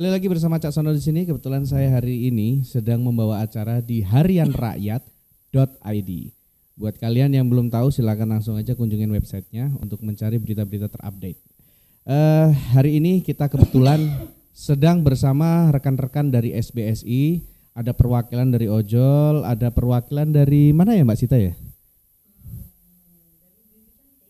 Kembali lagi bersama Cak Sono di sini. Kebetulan saya hari ini sedang membawa acara di harianrakyat.id. Buat kalian yang belum tahu silakan langsung aja kunjungin websitenya untuk mencari berita-berita terupdate. Hari ini kita kebetulan sedang bersama rekan-rekan dari SBSI. Ada perwakilan dari Ojol, ada perwakilan dari mana ya Mbak Sita ya?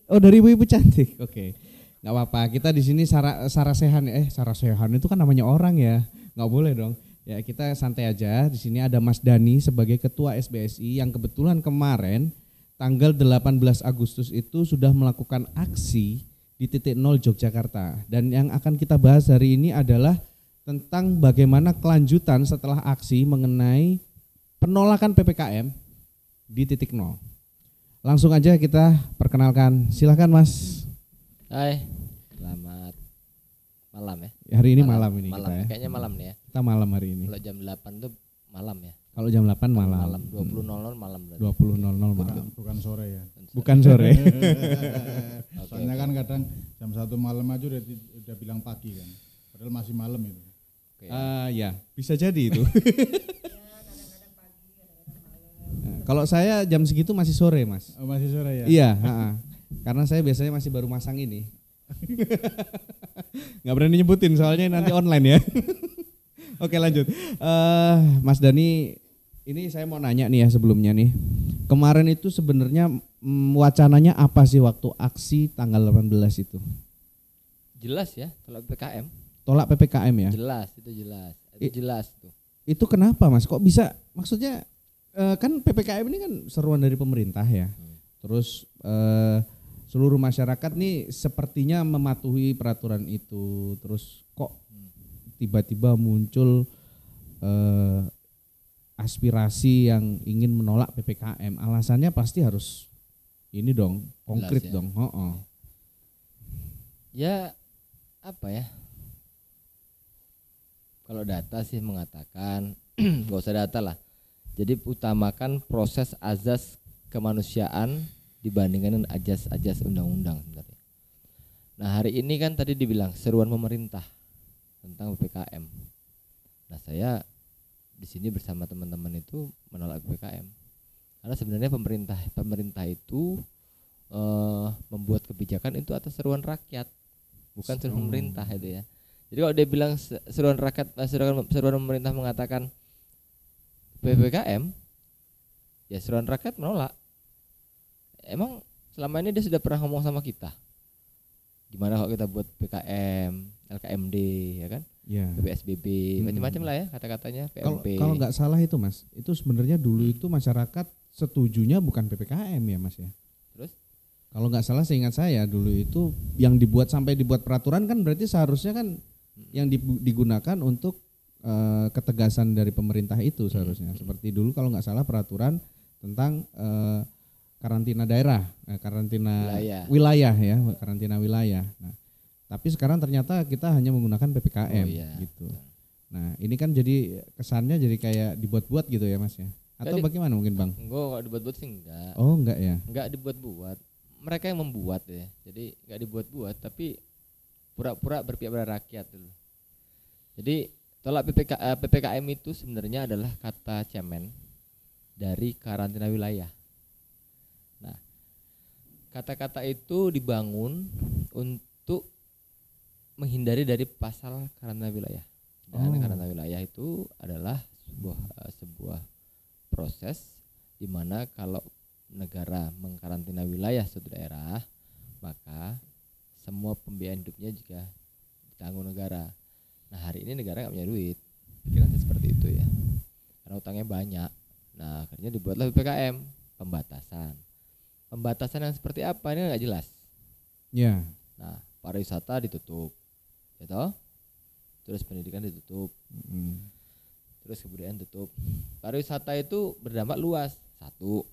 Oh, dari Ibu Cantik. Oke. Nggak apa-apa, kita di sini Sarasehan Sarasehan itu kan namanya orang ya, nggak boleh dong. Ya kita santai aja. Di sini ada Mas Dani sebagai Ketua SBSI yang kebetulan kemarin tanggal 18 Agustus itu sudah melakukan aksi di titik nol Yogyakarta. Dan yang akan kita bahas hari ini adalah tentang bagaimana kelanjutan setelah aksi mengenai penolakan PPKM di titik nol. Langsung aja kita perkenalkan, silakan Mas. Hai, selamat malam ya. Hari ini malam ini malam, kita ya. Kayaknya malam nih ya. Kita malam hari ini. Kalau jam 8 tuh malam ya. Kalau jam 8 malam. Malam 20.00 malam berarti. 20.00 malam. Bukan sore ya. Bukan sore. Soalnya kan kadang jam 1 malam aja udah bilang pagi kan. Padahal masih malam itu. Ya, bisa jadi itu. Nah, kalau saya jam segitu masih sore, Mas. Oh, masih sore ya? Iya, karena saya biasanya masih baru masang ini. Nggak berani nyebutin soalnya nanti online ya. Oke lanjut. Mas Dani, ini saya mau nanya nih ya sebelumnya nih. Kemarin itu sebenarnya wacananya apa sih waktu aksi tanggal 18 itu? Jelas ya, kalau PPKM. Tolak PPKM ya? Jelas, itu jelas. Itu jelas tuh. Itu kenapa Mas? Kok bisa? Maksudnya kan PPKM ini kan seruan dari pemerintah ya. Terus seluruh masyarakat nih sepertinya mematuhi peraturan itu. Terus kok tiba-tiba muncul aspirasi yang ingin menolak PPKM. Alasannya pasti harus ini dong, konkret ya. dong. Ya apa ya? Kalau data sih mengatakan gak usah data lah. Jadi utamakan proses azas kemanusiaan dibandingkan dengan ajas undang-undang sebenarnya. Nah hari ini kan tadi dibilang seruan pemerintah tentang PPKM. Nah saya di sini bersama teman-teman itu menolak PPKM. Karena sebenarnya pemerintah itu membuat kebijakan itu atas seruan rakyat, bukan seruan pemerintah itu ya. Jadi kalau dia bilang seruan rakyat, seruan pemerintah mengatakan PPKM, ya seruan rakyat menolak. Emang selama ini dia sudah pernah ngomong sama kita. Gimana kalau kita buat PKM, LKMD, ya kan? Ya. PPSBB, macam-macam lah ya kata-katanya. PMP. Kalau nggak salah itu Mas, itu sebenarnya dulu itu masyarakat setujunya bukan PPKM ya Mas ya. Terus? Kalau nggak salah seingat saya dulu itu yang dibuat sampai dibuat peraturan kan berarti seharusnya kan yang digunakan untuk ketegasan dari pemerintah itu seharusnya. Seperti dulu kalau nggak salah peraturan tentang karantina daerah, karantina wilayah ya, karantina wilayah. Nah, tapi sekarang ternyata kita hanya menggunakan PPKM gitu. Nah, ini kan jadi kesannya jadi kayak dibuat-buat gitu ya Mas ya. Atau bagaimana mungkin Bang? Enggak dibuat-buat sih enggak. Oh, enggak ya. Enggak dibuat-buat. Mereka yang membuat ya. Jadi enggak dibuat-buat tapi pura-pura berpihak pada rakyat dulu. Jadi tolak PPKM itu sebenarnya adalah kata cemen dari karantina wilayah. Nah, kata-kata itu dibangun untuk menghindari dari pasal karantina wilayah. Dan karantina wilayah itu adalah sebuah proses di mana kalau negara mengkarantina wilayah suatu daerah, maka semua pembiayaan hidupnya juga ditanggung negara. Nah hari ini negara nggak punya duit, pikirannya seperti itu ya, karena utangnya banyak. Nah akhirnya dibuatlah PPKM, pembatasan yang seperti apa ini nggak jelas. Ya. Nah pariwisata ditutup, gitu. Terus pendidikan ditutup, terus kebudayaan tutup. Pariwisata itu berdampak luas. Satu,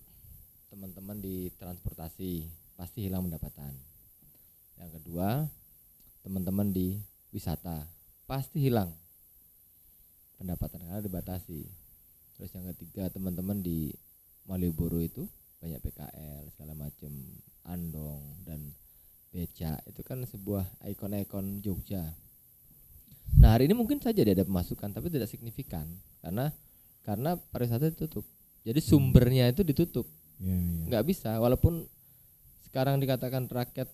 teman-teman di transportasi pasti hilang pendapatan. Yang kedua, teman-teman di wisata pasti hilang pendapatan karena dibatasi. Terus yang ketiga, teman-teman di Malioboro itu banyak PKL segala macam, andong dan becak itu kan sebuah ikon-ikon Jogja. Nah hari ini mungkin saja dia ada pemasukan tapi tidak signifikan karena pariwisata ditutup. Jadi sumbernya itu ditutup. Nggak bisa. Walaupun sekarang dikatakan rakyat,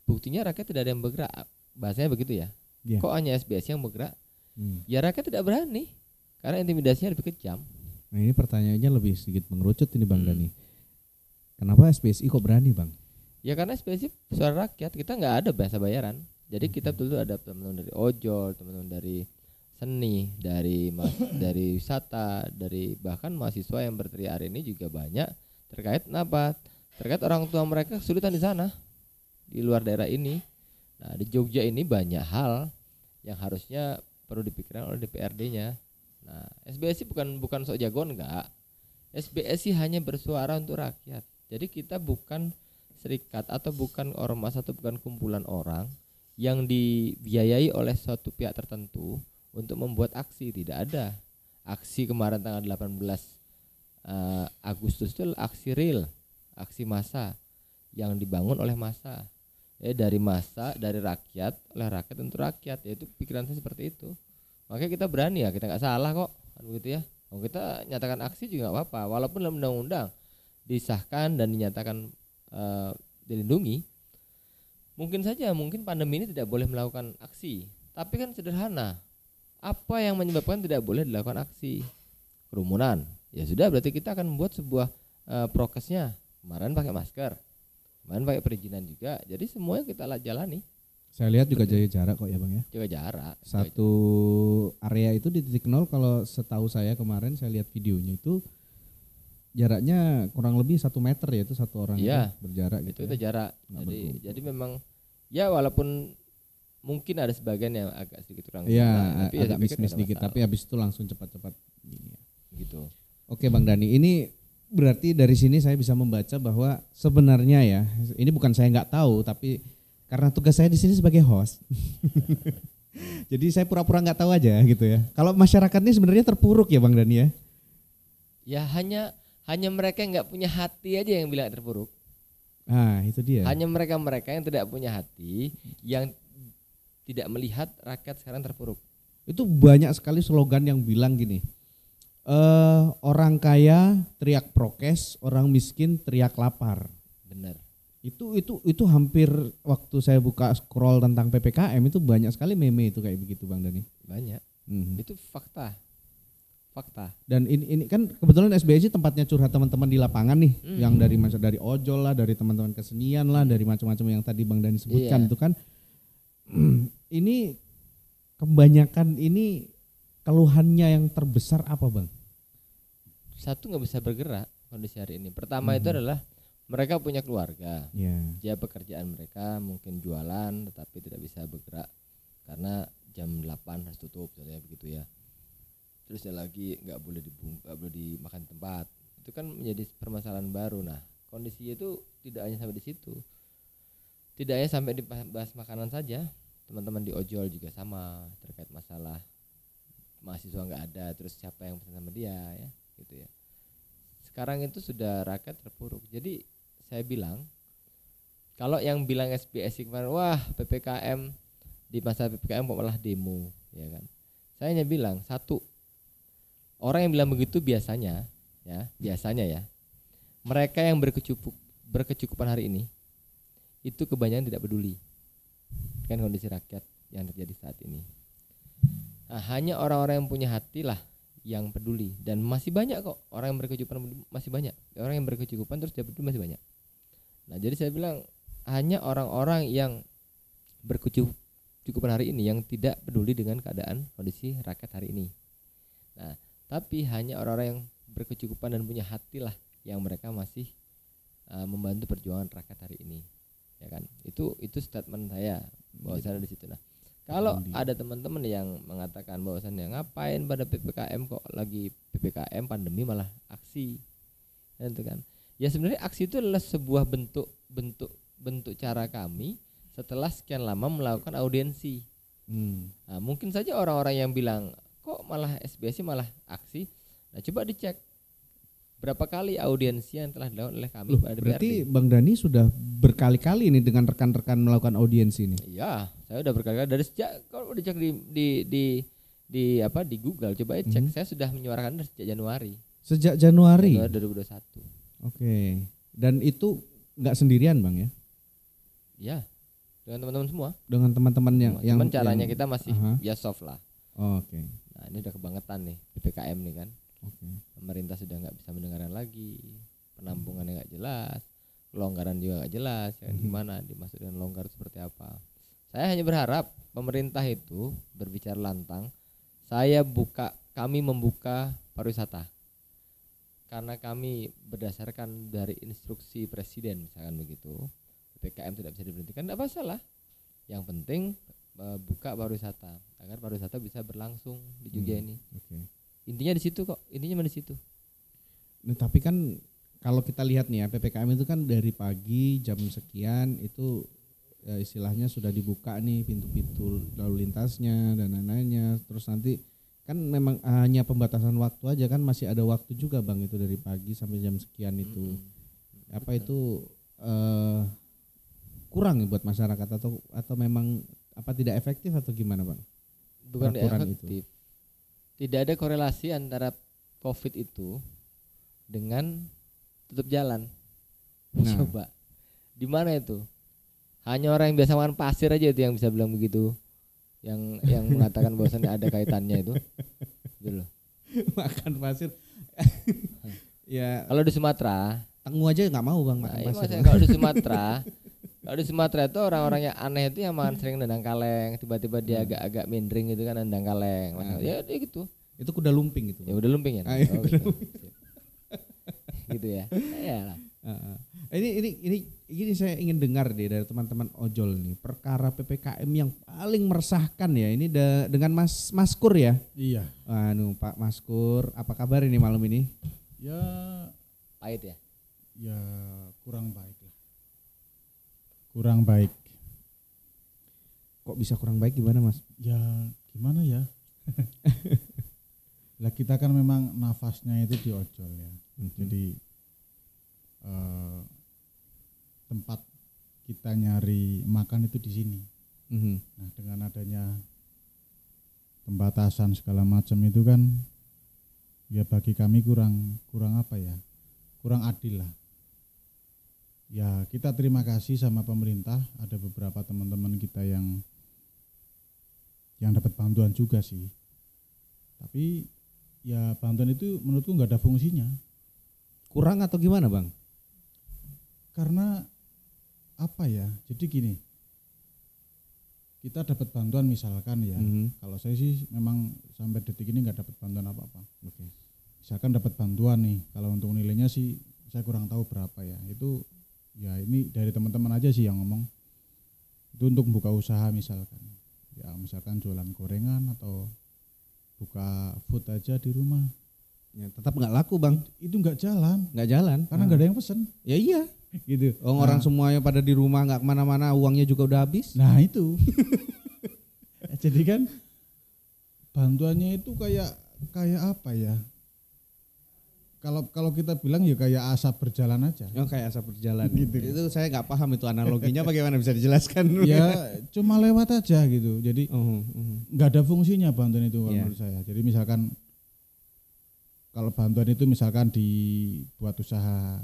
buktinya rakyat tidak ada yang bergerak. Bahasanya begitu ya. Kok hanya SBS yang bergerak? Ya rakyat tidak berani karena intimidasinya lebih kejam. Nah ini pertanyaannya lebih sedikit mengerucut ini Bang Dani. Kenapa SBSI kok berani Bang? Ya karena SBSI suara rakyat, kita nggak ada bahasa bayaran. Jadi kita betul-betul ada teman-teman dari ojol, teman-teman dari seni, dari wisata, dari bahkan mahasiswa yang berteriak hari ini juga banyak terkait apa? Terkait orang tua mereka kesulitan di sana, di luar daerah ini. Nah di Jogja ini banyak hal yang harusnya perlu dipikirkan oleh DPRD-nya. Nah SBSI bukan sok jagoan enggak. SBSI hanya bersuara untuk rakyat. Jadi kita bukan serikat atau bukan ormas atau bukan kumpulan orang yang dibiayai oleh suatu pihak tertentu untuk membuat aksi. Tidak ada. Aksi kemarin tanggal 18 Agustus itu aksi real, aksi massa yang dibangun oleh massa. Dari massa, dari rakyat, oleh rakyat untuk rakyat. Yaitu pikiran saya seperti itu. Makanya kita berani ya, kita nggak salah kok, kan begitu ya. Kalau kita nyatakan aksi juga nggak apa-apa, walaupun dalam undang-undang disahkan dan dinyatakan dilindungi. Mungkin pandemi ini tidak boleh melakukan aksi, tapi kan sederhana. Apa yang menyebabkan tidak boleh dilakukan aksi? Kerumunan. Ya sudah, berarti kita akan membuat sebuah prokesnya. Kemarin pakai masker, kemarin pakai perizinan juga. Jadi semuanya kita jalani. Saya lihat juga jaga jarak kok ya Bang ya. Jaga jarak. Satu area itu di titik nol, kalau setahu saya kemarin saya lihat videonya itu jaraknya kurang lebih 1 meter ya, itu satu orang itu berjarak gitu. Itu jarak. Jadi memang ya walaupun mungkin ada sebagian yang agak sedikit kurang. Iya, agak bisnis sedikit, tapi habis itu langsung cepat-cepat gini ya. Gitu. Oke Bang Dani, ini berarti dari sini saya bisa membaca bahwa sebenarnya ya, ini bukan saya nggak tahu, tapi karena tugas saya di sini sebagai host. Jadi saya pura-pura nggak tahu aja gitu ya. Kalau masyarakat ini sebenarnya terpuruk ya Bang Dani ya? Ya hanya mereka yang nggak punya hati aja yang bilang terpuruk. Ah itu dia. Hanya mereka yang tidak punya hati, yang tidak melihat rakyat sekarang terpuruk. Itu banyak sekali slogan yang bilang gini, orang kaya teriak prokes, orang miskin teriak lapar. Benar. Itu hampir waktu saya buka scroll tentang PPKM itu banyak sekali meme itu kayak begitu Bang Dani. Banyak. Itu fakta. Dan ini kan kebetulan SBSI tempatnya curhat teman-teman di lapangan nih, yang dari ojol lah, dari teman-teman kesenian lah, dari macam-macam yang tadi Bang Dani sebutkan itu kan. Ini kebanyakan ini keluhannya yang terbesar apa Bang? Satu, nggak bisa bergerak kondisi hari ini. Pertama itu adalah mereka punya keluarga, dia pekerjaan mereka mungkin jualan tetapi tidak bisa bergerak karena jam 8 harus tutup, misalnya begitu ya. Terus ya lagi nggak boleh dimakan tempat, itu kan menjadi permasalahan baru. Nah kondisinya itu tidak hanya sampai di situ, tidak hanya sampai dibahas makanan saja, teman-teman di ojol juga sama terkait masalah mahasiswa nggak ada, terus siapa yang pesan sama dia ya, gitu ya. Sekarang itu sudah rakyat terpuruk. Jadi saya bilang, kalau yang bilang SBSI kemarin, wah PPKM di masa PPKM kok malah demo, ya kan? Saya hanya bilang satu, orang yang bilang begitu biasanya ya, mereka yang berkecukupan hari ini itu kebanyakan tidak peduli kan kondisi rakyat yang terjadi saat ini. Nah, hanya orang-orang yang punya hati lah yang peduli, dan masih banyak kok orang yang berkecukupan, masih banyak orang yang berkecukupan terus dia peduli, masih banyak. Nah jadi saya bilang hanya orang-orang yang berkecukupan hari ini yang tidak peduli dengan keadaan kondisi rakyat hari ini. Nah tapi hanya orang-orang yang berkecukupan dan punya hati lah yang mereka masih membantu perjuangan rakyat hari ini, ya kan? Itu statement saya bahwasannya di situ. Nah kalau ada teman-teman yang mengatakan bahwasannya ngapain pada PPKM kok lagi PPKM pandemi malah aksi, itu kan? Ya sebenarnya aksi itu adalah sebuah bentuk cara kami setelah sekian lama melakukan audiensi. Nah, mungkin saja orang-orang yang bilang kok malah SBSI malah aksi. Nah coba dicek berapa kali audiensi yang telah dilakukan oleh kami pada DPRD. Berarti Bang Dani sudah berkali-kali ini dengan rekan-rekan melakukan audiensi ini. Iya, Saya udah berkali-kali dari sejak kalau udah cek di Google, coba cek, saya sudah menyuarakan dari sejak Januari. Sejak Januari 2021. Oke. Dan itu nggak sendirian Bang ya? Ya, dengan teman-teman semua. Dengan teman-teman yang cuman caranya kita masih ya soft lah. Oke. Nah ini udah kebangetan nih PPKM nih kan. Oke. Pemerintah sudah nggak bisa mendengarkan lagi, penampungannya nggak jelas, kelonggaran juga nggak jelas, ya, gimana dimaksud dengan longgar seperti apa. Saya hanya berharap pemerintah itu berbicara lantang. Kami membuka pariwisata karena kami berdasarkan dari instruksi presiden misalkan begitu, PPKM tidak bisa diberhentikan, tidak masalah. Yang penting buka pariwisata agar pariwisata bisa berlangsung di Jogja ini. Oke. Intinya di situ kok, intinya di situ. Nah, tapi kan kalau kita lihat nih ya, PPKM itu kan dari pagi jam sekian itu istilahnya sudah dibuka nih pintu-pintu lalu lintasnya dan lain-lainnya. Terus nanti kan memang hanya pembatasan waktu aja kan, masih ada waktu juga Bang itu dari pagi sampai jam sekian itu. Apa itu kurang buat masyarakat atau memang apa tidak efektif atau gimana Bang? Bukan efektif. Tidak ada korelasi antara COVID itu dengan tutup jalan. Nah. Coba di mana itu? Hanya orang yang biasa makan pasir aja itu yang bisa bilang begitu. Yang mengatakan bahwasannya ada kaitannya itu. Gitu loh. Makan pasir. Ya. Kalau di Sumatera, Tengu aja nggak mau Bang makan pasir. Kalau di Sumatera itu orang-orang yang aneh itu yang makan sering nendang kaleng, tiba-tiba dia agak-agak mindering gitu kan, nendang kaleng. Ya dia gitu. Itu kuda lumping gitu. Ya udah lumping ya. Gitu. Gitu ya. Iyalah. Ini saya ingin dengar deh dari teman-teman ojol nih, perkara PPKM yang paling meresahkan ya ini dengan Mas Maskur ya. Iya. Pak Maskur, apa kabar ini malam ini? Ya pahit ya. Ya kurang baik lah. Kurang baik. Kok bisa kurang baik gimana Mas? Ya gimana ya? Lah kita kan memang nafasnya itu di ojol ya. Jadi tempat kita nyari makan itu di sini. Nah dengan adanya pembatasan segala macam itu kan ya bagi kami kurang apa ya, kurang adil lah. Ya kita terima kasih sama pemerintah, ada beberapa teman-teman kita yang dapat bantuan juga sih. Tapi ya bantuan itu menurutku nggak ada fungsinya. Kurang atau gimana Bang? Karena apa ya, jadi gini, kita dapat bantuan misalkan ya, kalau saya sih memang sampai detik ini nggak dapat bantuan apa-apa. Oke. Misalkan dapat bantuan nih, kalau untuk nilainya sih saya kurang tahu berapa ya, itu ya ini dari teman-teman aja sih yang ngomong, itu untuk buka usaha misalkan, ya misalkan jualan gorengan atau buka food aja di rumah. Ya, tetap nggak laku Bang. Itu nggak jalan. Nggak jalan. Karena nggak ada yang pesen. Ya iya. Gitu. Orang semuanya pada di rumah nggak kemana-mana, uangnya juga udah habis. Nah itu. Jadi kan bantuannya itu kayak apa ya? Kalau kita bilang ya kayak asap berjalan aja. Oh kayak asap berjalan. Gitu. Itu saya nggak paham itu analoginya bagaimana, bisa dijelaskan? Ya cuma lewat aja gitu. Jadi nggak ada fungsinya bantuan itu menurut saya. Jadi misalkan kalau bantuan itu misalkan dibuat usaha,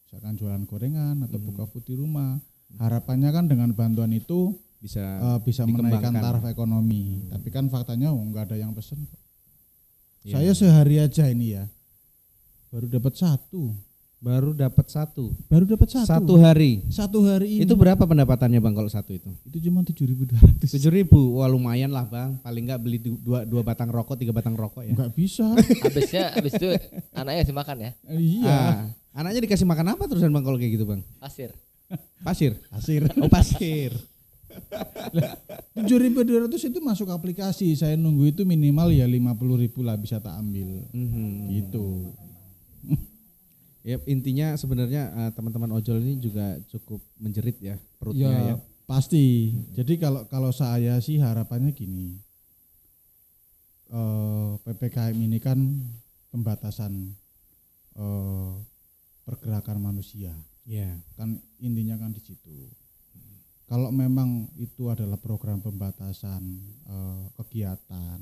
misalkan jualan gorengan atau buka food di rumah, harapannya kan dengan bantuan itu bisa menaikkan taraf ekonomi. Tapi kan faktanya nggak ada yang pesen. Saya sehari aja ini ya baru dapat satu. Baru dapat satu. Satu hari ini. Itu berapa pendapatannya Bang kalau satu itu? Itu cuma 7.200. 7.000. Wah lumayan lah Bang. Paling enggak beli dua batang rokok, 3 batang rokok ya. Enggak bisa. Habis itu anaknya kasih makan ya. Iya. Anaknya dikasih makan apa terusan Bang kalau kayak gitu Bang? Pasir. Oh pasir. 7.200 itu masuk aplikasi. Saya nunggu itu minimal ya 50.000 lah bisa tak ambil. Gitu. Ya intinya sebenarnya teman-teman ojol ini juga cukup menjerit ya perutnya ya. Pasti. Jadi kalau saya sih harapannya gini, PPKM ini kan pembatasan pergerakan manusia. Ya. Kan intinya kan di situ. kalau memang itu adalah program pembatasan kegiatan,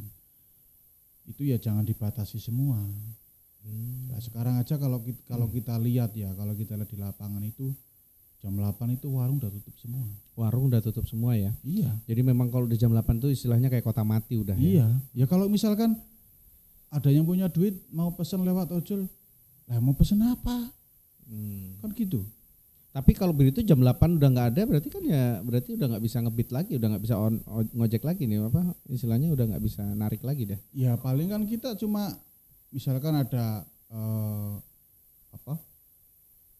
itu ya jangan dibatasi semua. Nah, sekarang aja kalau kita lihat ya, kalau kita lihat di lapangan itu jam 8 itu warung udah tutup semua. Warung udah tutup semua ya? Iya. Jadi memang kalau di jam 8 itu istilahnya kayak kota mati udah ya? Iya. Ya kalau misalkan ada yang punya duit mau pesen lewat ojol, mau pesen apa? Kan gitu. Tapi kalau begitu jam 8 udah nggak ada berarti kan ya berarti udah nggak bisa ngebit lagi, udah nggak bisa ngojek lagi nih apa istilahnya udah nggak bisa narik lagi dah. Ya paling kan kita cuma misalkan ada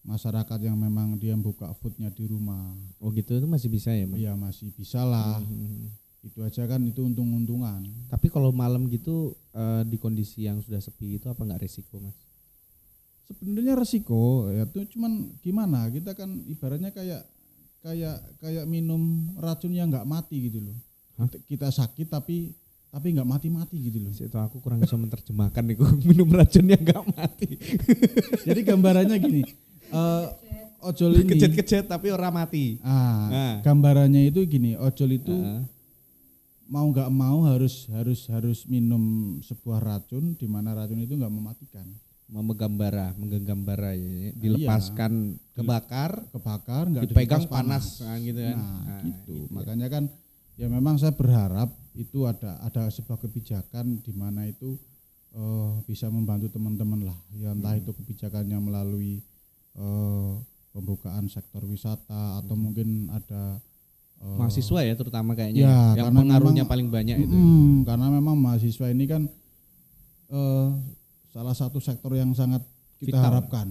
masyarakat yang memang dia buka foodnya di rumah. Oh gitu itu masih bisa ya? Iya masih bisa lah. Itu aja kan itu untung-untungan. Tapi kalau malam gitu di kondisi yang sudah sepi itu apa nggak resiko Mas? Sebenarnya resiko ya tuh cuman gimana kita kan ibaratnya kayak minum racun yang nggak mati gitu loh. Kita sakit tapi nggak mati gitu loh. Itu aku kurang bisa menerjemahkan nih minum racunnya nggak mati. Jadi gambarannya gini, ojol ini kejet-kejet tapi orang mati. Gambarannya itu gini, ojol itu mau nggak mau harus minum sebuah racun di mana racun itu nggak mematikan. Menggenggam bara ya, dilepaskan kebakar nggak dipegang panas gitu kan. Gitu. Makanya kan ya memang saya berharap itu ada sebuah kebijakan di mana itu bisa membantu teman-teman lah. Ya entah itu kebijakannya melalui pembukaan sektor wisata atau mungkin ada mahasiswa ya terutama kayaknya ya, yang pengaruhnya paling banyak itu. Karena memang mahasiswa ini kan salah satu sektor yang sangat kita harapkan.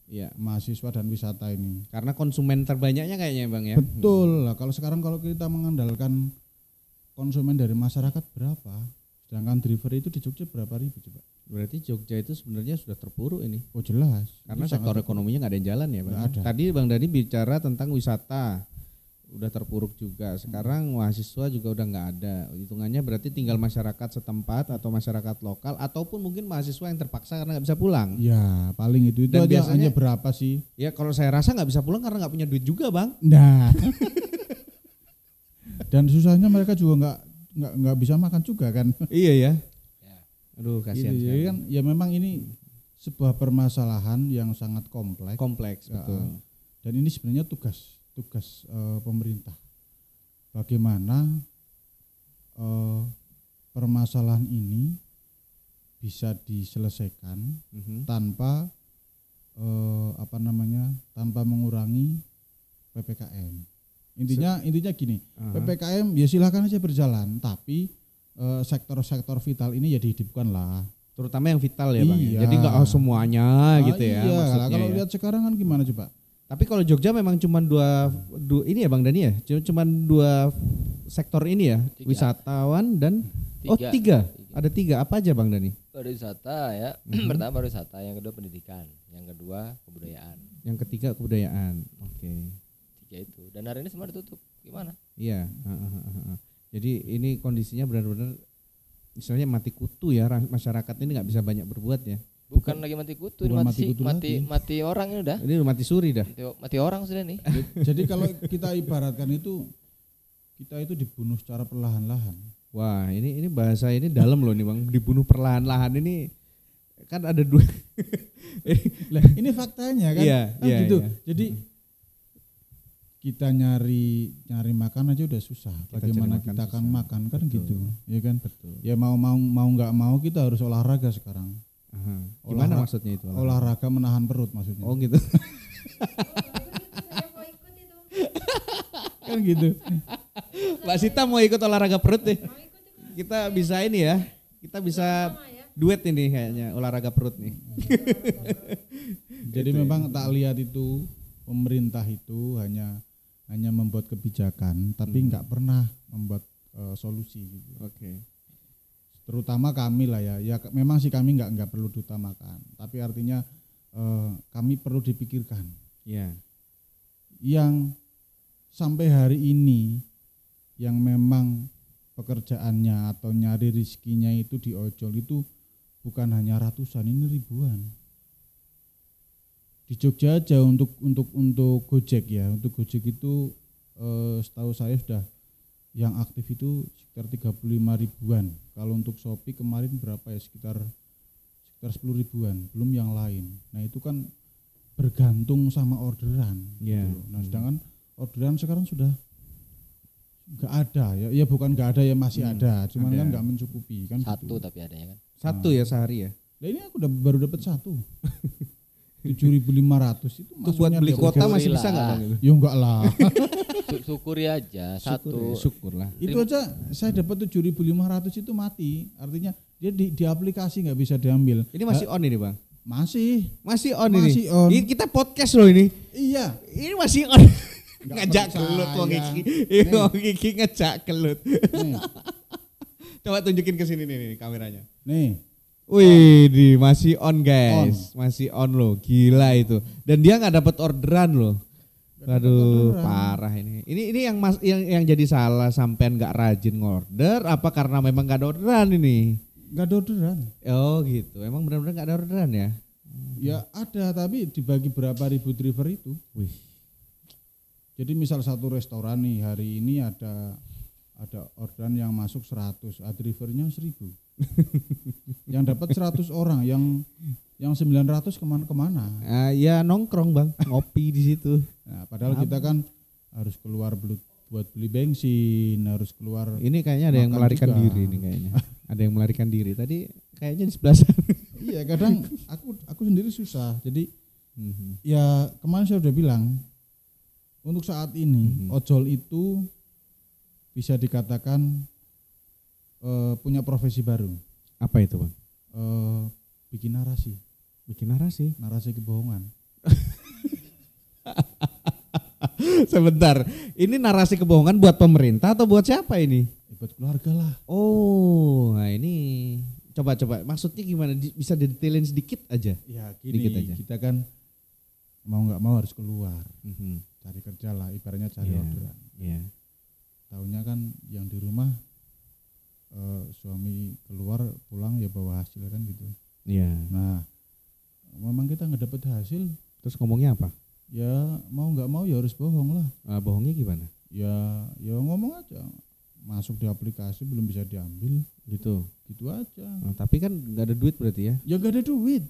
Iya, mahasiswa dan wisata ini. Karena konsumen terbanyaknya kayaknya Bang ya. Betul lah. Kalau kita mengandalkan konsumen dari masyarakat berapa? Sedangkan driver itu di Jogja berapa ribu coba? Berarti Jogja itu sebenarnya sudah terpuruk ini. Oh jelas. Karena sektor ekonominya nggak ada yang jalan ya Bang. Ada. Tadi Bang Dani bicara tentang wisata. Udah terpuruk juga. Sekarang mahasiswa juga udah nggak ada. Hitungannya berarti tinggal masyarakat setempat atau masyarakat lokal ataupun mungkin mahasiswa yang terpaksa karena nggak bisa pulang. Ya paling itu Dan aja biasanya, hanya berapa sih? Ya kalau saya rasa nggak bisa pulang karena nggak punya duit juga Bang. Nah. Dan susahnya mereka juga nggak bisa makan juga kan. Iya ya. Aduh kasihan sekali. Kan ya memang ini sebuah permasalahan yang sangat kompleks. Betul. Dan ini sebenarnya tugas pemerintah. Bagaimana permasalahan ini bisa diselesaikan tanpa tanpa mengurangi PPKM. Intinya gini, PPKM ya silakan aja berjalan, tapi sektor-sektor vital ini ya dihidupkan lah. Terutama yang vital ya Bang. Iya. Jadi nggak semuanya gitu ya. Iya, maksudnya kalau ya. lihat sekarang kan gimana coba? Tapi kalau Jogja memang cuma dua ini ya Bang Dani ya, cuma dua sektor ini ya, wisatawan dan tiga. Ada tiga apa aja Bang Dani? Pariwisata ya, pertama pariwisata, yang kedua pendidikan, yang kedua kebudayaan, yang ketiga kebudayaan. Oke. Tiga itu. Dan hari ini semua ditutup. Gimana? Iya. Jadi ini kondisinya benar-benar misalnya mati kutu ya, masyarakat ini nggak bisa banyak berbuat ya. Bukan lagi mati kutu, mati orang ini udah. Ini mati suri dah. Mati orang sudah nih. Jadi kalau kita ibaratkan itu, kita itu dibunuh secara perlahan-lahan. Wah, ini bahasa ini dalam loh nih Bang. Dibunuh perlahan-lahan ini kan ada dua. Ini faktanya kan. Iya, gitu. Iya. Jadi kita nyari makan aja udah susah. Bagaimana kita akan makan kan. Betul. Gitu, ya kan? Betul. Ya mau nggak mau kita harus olahraga sekarang. Gimana maksudnya itu? Olahraga menahan perut maksudnya. Oh gitu. Kan gitu. Mbak Sita mau ikut olahraga perut deh. Kita bisa ini ya. Kita bisa duet ini kayaknya olahraga perut nih. Jadi memang tak lihat itu pemerintah itu hanya membuat kebijakan tapi nggak pernah membuat solusi gitu. Oke. Terutama kami lah ya memang sih kami nggak perlu diutamakan, tapi artinya kami perlu dipikirkan. Ya. Yang sampai hari ini yang memang pekerjaannya atau nyari rizkinya itu di ojol itu bukan hanya ratusan, ini ribuan. Di Jogja aja untuk Gojek ya, untuk Gojek itu setahu saya sudah yang aktif itu sekitar 35 ribuan. Kalau untuk Shopee kemarin berapa ya, sekitar 10 ribuan, belum yang lain. Nah itu kan bergantung sama orderan. Yeah. Gitu. Nah sedangkan orderan sekarang sudah nggak ada ya bukan nggak ada ya, masih ada, cuman ada. kan nggak mencukupi kan. Satu gitu. tapi adanya kan. Satu ya sehari ya. Nah ini aku baru dapat satu. 7.500 itu Itu buat beli kuota masih bisa nggak Bang itu? Ya enggak lah. Syukuri aja satu. Syukur lah. Itu aja saya dapat 7.500 itu mati. Artinya dia di aplikasi nggak bisa diambil. Ini masih on ini Bang? Masih On ini? Masih on. Ini kita podcast loh ini. Iya. Ini masih on. Ngajak percaya. kelut wong iki. Nih. Wong iki ngejak kelut. Nih, Coba tunjukin ke sini nih kameranya. nih. Wih, masih on guys. Masih on loh. Gila itu. Dan dia nggak dapat orderan loh. Aduh, parah ini. Ini yang jadi salah sampean nggak rajin ngorder apa karena memang nggak ada orderan ini? Nggak ada orderan. Oh gitu. Emang benar-benar nggak ada orderan ya? Ya ada, tapi dibagi berapa ribu driver itu. Wih. Jadi misal satu restoran nih hari ini ada orderan yang masuk 100, drivernya 1000. Yang dapat 100 orang, yang 900 kemana? Ya nongkrong Bang, ngopi di situ. Nah, padahal kita kan harus keluar buat beli bensin, harus keluar. Ini kayaknya ada yang makan melarikan juga. diri nih kayaknya. Ada yang melarikan diri. Tadi kayaknya di sebelah sana. Iya, kadang aku sendiri susah. Jadi ya kemarin saya udah bilang, untuk saat ini ojol itu bisa dikatakan punya profesi baru. Apa itu Bang? Bikin narasi kebohongan. Sebentar, ini narasi kebohongan buat pemerintah atau buat siapa ini? Buat keluarga lah. Oh, nah ini coba maksudnya gimana? Bisa didetailin sedikit aja? Ya Dikit gini, aja. kita kan mau nggak mau harus keluar, cari kerja lah, ibaratnya cari Iya. orderan. Iya. Taunya kan yang di rumah suami keluar pulang ya bawa hasil kan gitu. Iya. Nah, memang kita nggak dapat hasil, Terus ngomongnya apa? ya mau nggak mau ya harus bohong lah. Bohongnya gimana? Ya ngomong aja, masuk di aplikasi belum bisa diambil, Gitu. gitu aja. Tapi kan nggak ada duit berarti ya? Ya nggak ada duit,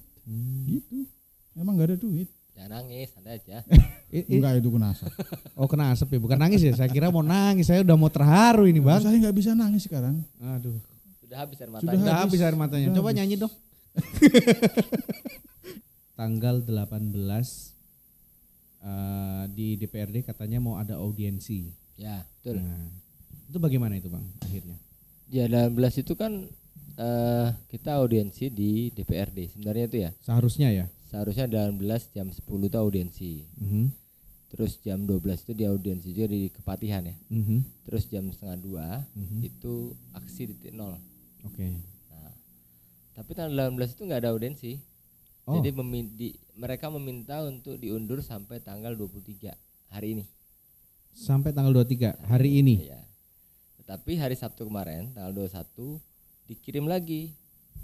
gitu. Emang nggak ada duit. Jangan nangis, santai aja. Enggak, itu kena asap. Oh kena asap ya, bukan nangis ya? Saya kira mau nangis, saya udah mau terharu ini Bang. Saya nggak bisa nangis sekarang. Aduh. Sudah habis air matanya. Sudah Udah habis air matanya. Sudah Coba habis. nyanyi dong. Tanggal 18 di DPRD katanya mau ada audiensi. Ya, betul. Nah, itu bagaimana itu Bang akhirnya? Ya 18 itu kan kita audiensi di DPRD sebenarnya itu ya. Seharusnya ya? Seharusnya 18 jam 10 itu audiensi. Terus jam 12 itu di audiensi juga di Kepatihan ya. Terus jam setengah 2 itu aksi di titik 0. Oke. Nah, tapi tanggal 18 itu nggak ada audiensi. Oh. Jadi mereka meminta untuk diundur sampai tanggal 23 hari ini. Sampai tanggal 23 hari ini. Ya. Tetapi hari Sabtu kemarin tanggal 21 dikirim lagi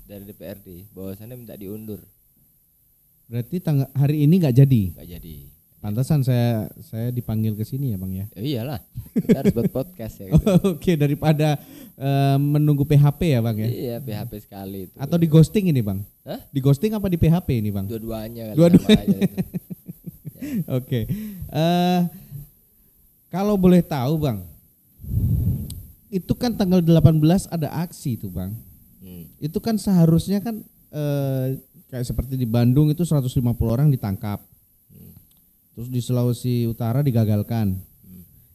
dari DPRD bahwasannya minta diundur. Berarti hari ini nggak jadi. Nggak jadi. Pantasan saya dipanggil ke sini ya Bang ya. Iyalah, kita harus buat podcast ya. Gitu. Oke, daripada menunggu PHP ya Bang ya. Iya, PHP sekali itu. Atau di ghosting ini Bang? Hah? Di ghosting apa di PHP ini Bang? Dua-duanya kali. Dua-duanya. sama aja itu. Oke. Kalau boleh tahu Bang, itu kan tanggal 18 ada aksi itu Bang. Itu kan seharusnya kan kayak seperti di Bandung itu 150 orang ditangkap. Terus di Sulawesi Utara digagalkan.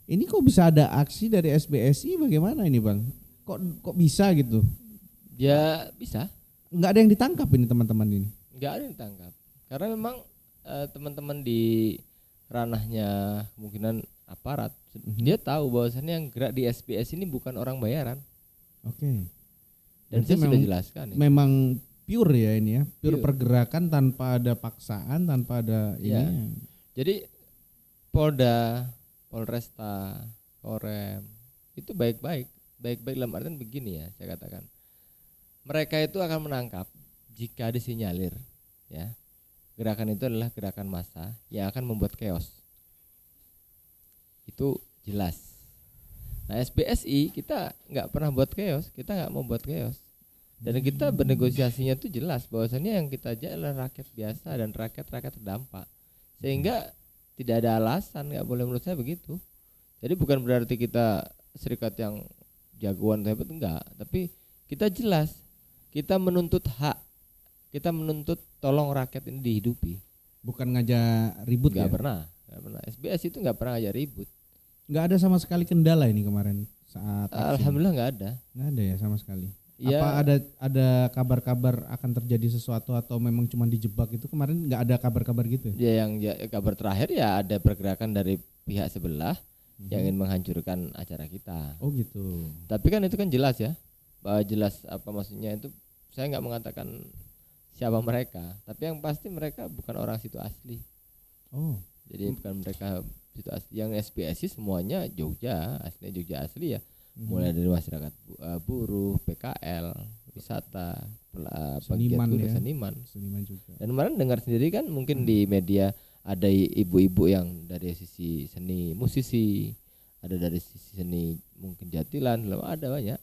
Ini kok bisa ada aksi dari SBSI, bagaimana ini Bang? Kok bisa gitu? Ya bisa. Enggak ada yang ditangkap ini teman-teman ini. Nggak ada yang ditangkap. Karena memang teman-teman di ranahnya kemungkinan aparat, dia tahu bahwasannya yang gerak di SBS ini bukan orang bayaran. Oke. Dan saya sudah jelaskan. Ya. Memang pure ya ini ya, pure Pure. pergerakan tanpa ada paksaan, tanpa ada Ya. ini. Jadi Polda, Polresta, Korem itu baik-baik dalam artian begini ya, saya katakan. Mereka itu akan menangkap jika disinyalir ya. Gerakan itu adalah gerakan massa yang akan membuat chaos. Itu jelas. Nah SBSI kita nggak pernah buat chaos, kita nggak mau buat chaos. Dan kita bernegosiasinya tuh jelas bahwasannya yang kita ajak adalah rakyat biasa dan rakyat terdampak. Sehingga tidak ada alasan, nggak boleh, menurut saya begitu. Jadi bukan berarti kita serikat yang jagoan hebat, enggak, tapi kita jelas, kita menuntut hak, kita menuntut tolong rakyat ini dihidupi. Bukan ngajak ribut Nggak ya? pernah. SBS itu nggak pernah ngajak ribut. Nggak ada sama sekali kendala ini kemarin saat aksi. Alhamdulillah nggak ada. Nggak ada ya sama sekali. Ya, Apa ada kabar-kabar akan terjadi sesuatu atau memang cuma dijebak itu kemarin nggak ada kabar-kabar gitu? ya yang kabar terakhir ya ada pergerakan dari pihak sebelah yang ingin menghancurkan acara kita. Oh gitu. Tapi kan itu kan jelas ya, bahwa jelas apa maksudnya itu. Saya nggak mengatakan siapa mereka, tapi yang pasti mereka bukan orang situ asli. Oh. Jadi bukan mereka situ asli. Yang SPSI semuanya Jogja, aslinya Jogja asli ya. Mulai dari masyarakat buruh, PKL, wisata, Seniman ya. seniman juga. Dan kemarin dengar sendiri kan mungkin di media ada ibu-ibu yang dari sisi seni musisi, ada dari sisi seni mungkin jatilan, ada banyak.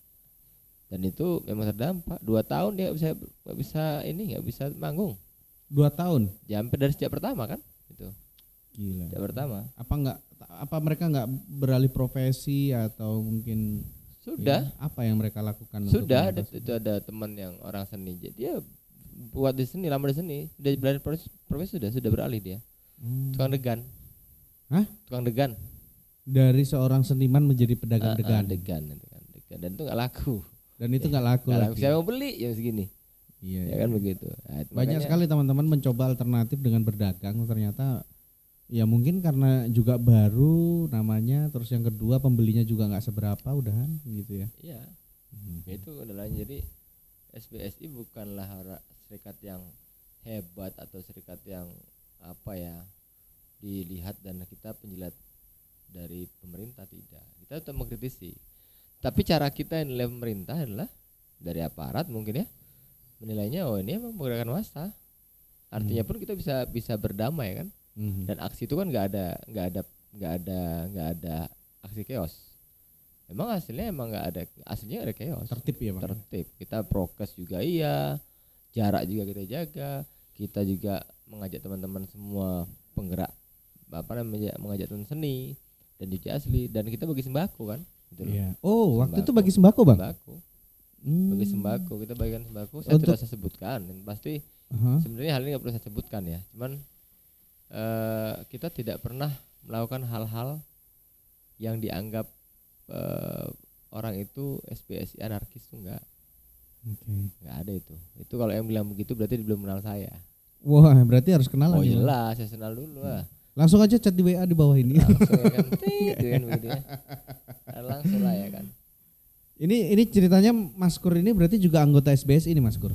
Dan itu memang terdampak 2 tahun dia nggak bisa manggung. 2 tahun? Ya hampir dari sejak pertama kan itu. Gila. Sejak pertama. Apa mereka nggak beralih profesi atau mungkin sudah? Ya, apa yang mereka lakukan? Sudah ada teman yang orang seni, jadi dia buat di seni, lama di seni, udah beralih profesi sudah beralih dia. Tukang degan. Hah? Tukang degan. Dari seorang seniman menjadi pedagang degan. Degan. Dan itu nggak laku. Dan itu nggak laku lagi. Siapa mau beli yang segini? Iya. Ya kan begitu. Nah, banyak sekali teman-teman mencoba alternatif dengan berdagang, ternyata ya mungkin karena juga baru namanya, terus yang kedua pembelinya juga nggak seberapa udahan gitu ya. Iya. Itu adalah, jadi SBSI bukanlah serikat yang hebat atau serikat yang apa ya dilihat dan kita penjilat dari pemerintah, tidak. Kita tetap mengkritisi. Tapi cara kita yang nilai pemerintah adalah dari aparat mungkin ya menilainya, oh ini emang pergerakan massa. Artinya pun kita bisa berdamai kan. Dan aksi itu kan nggak ada aksi chaos. Emang hasilnya aslinya ada chaos. Tertib ya Bang. Tertib. Kita prokes juga iya, jarak juga kita jaga. Kita juga mengajak teman-teman semua penggerak mengajak teman seni dan juga asli, dan kita bagi sembako kan. Gitu iya. Oh, waktu itu bagi sembako Bang. Bagi sembako, kita bagikan sembako. Saya tidak saya sebutkan, dan pasti sebenarnya hal ini nggak perlu saya sebutkan ya. Cuman kita tidak pernah melakukan hal-hal yang dianggap orang itu SBSI anarkis, tuh enggak. Enggak ada itu. Itu kalau yang bilang begitu berarti dia belum kenal saya. Wah, berarti harus kenalan. Oh jelas, saya kenal dulu lah. Langsung aja chat di WA di bawah ini. Langsung ya kan, begitu ya. Langsung lah ya kan. Ini ceritanya Mas Kur ini berarti juga anggota SBSI ini Mas Kur?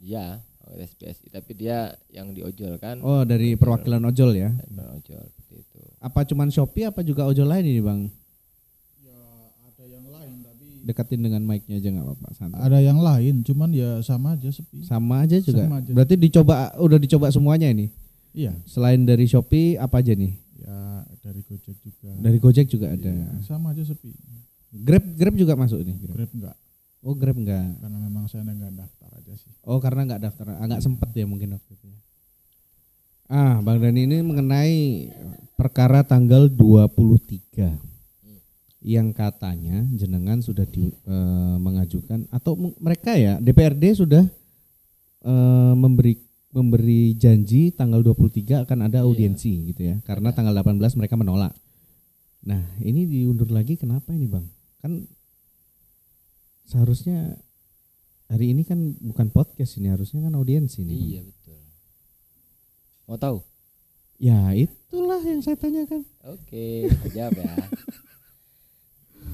Iya, SBSI, tapi dia yang di ojol kan. Oh, dari perwakilan ojol ya? Ojol seperti itu. Apa cuman Shopee apa juga ojol lain ini Bang? Ya ada yang lain, tapi dekatin dengan mic-nya aja nggak apa-apa, santai. Ada yang lain, cuman ya sama aja sepi. Sama aja juga. Sama aja. Berarti udah dicoba semuanya ini? Iya. Selain dari Shopee apa aja nih? Ya dari Gojek juga. Dari Gojek juga ada. Iya, sama aja sepi. Grab juga masuk nih? Grab enggak. Oh Grab enggak. Karena memang saya enggak daftar aja sih. Oh karena enggak daftar, enggak sempet ya mungkin waktu itu. Bang Dani ini mengenai perkara tanggal 23 yang katanya jenengan sudah mengajukan atau mereka ya DPRD sudah memberi janji tanggal 23 akan ada audiensi gitu ya, karena tanggal 18 mereka menolak. Nah ini diundur lagi, kenapa ini Bang? Kan seharusnya hari ini kan bukan podcast ini, harusnya kan audiensi nih. Iya betul. Mau tahu? Ya itulah yang saya tanyakan. Oke, jawab ya.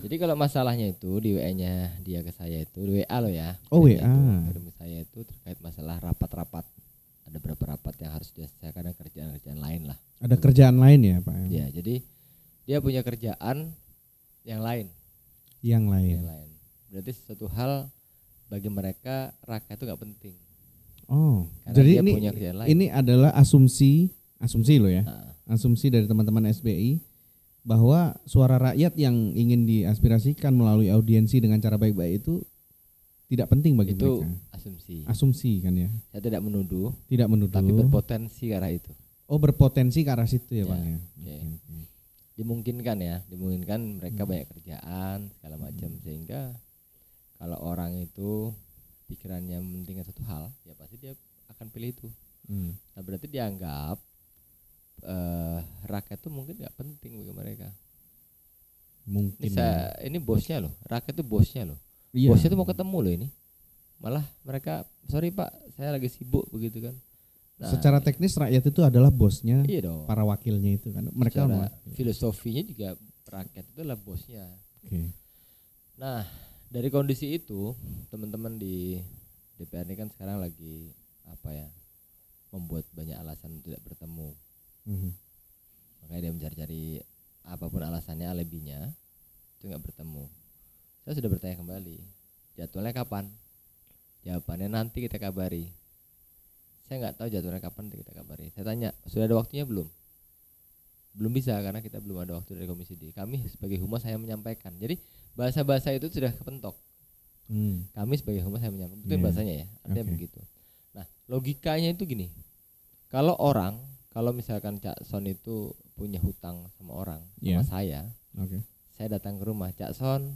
Jadi kalau masalahnya itu di WA-nya dia ke saya itu, di WA lo ya. Oh WA. Kirim ke saya itu terkait masalah rapat-rapat. Ada beberapa rapat yang harus diselesaikan dan kerjaan-kerjaan lain lah. Ada kerjaan lain ya Pak? Ya, jadi dia punya kerjaan yang lain. Yang lain. Berarti sesuatu hal bagi mereka rakyat itu nggak penting. Oh, karena jadi dia punya kerjaan lain. Ini adalah asumsi lo ya. Asumsi dari teman-teman SBI bahwa suara rakyat yang ingin diaspirasikan melalui audiensi dengan cara baik-baik itu tidak penting bagi itu mereka. asumsi Kan ya. saya tidak menuduh Tapi berpotensi ke arah itu. berpotensi ke arah situ ya, Bang ya. Okay. Dimungkinkan mereka banyak kerjaan segala macam, sehingga kalau orang itu pikirannya mementingkan satu hal, ya pasti dia akan pilih itu. Nah berarti dianggap rakyat itu mungkin nggak penting bagi mereka. Mungkin. Ini bosnya loh, rakyat itu bosnya loh. Iya. Bosnya itu mau ketemu loh ini. Malah mereka, sorry Pak, saya lagi sibuk begitu kan. Nah, secara teknis rakyat itu adalah bosnya, iya dong. para wakilnya itu kan. Mereka filosofinya juga rakyat itu adalah bosnya. Okay. Nah dari kondisi itu teman-teman di DPR ini kan sekarang lagi membuat banyak alasan tidak bertemu. Makanya dia mencari-cari apapun alasannya, alibinya itu nggak bertemu. Saya sudah bertanya kembali, jadwalnya kapan? Jawabannya nanti kita kabari. Saya nggak tahu jadwalnya kapan, nanti kita kabari. Saya tanya, sudah ada waktunya belum? Belum bisa karena kita belum ada waktu dari Komisi D. Kami sebagai humas saya menyampaikan. Jadi bahasa-bahasa itu sudah kepentok. Kami sebagai humas saya menyampaikan. Itu bahasanya ya, artinya begitu. Nah logikanya itu gini, kalau misalkan Cak Son itu punya hutang sama orang, sama saya, saya datang ke rumah, Cak Son,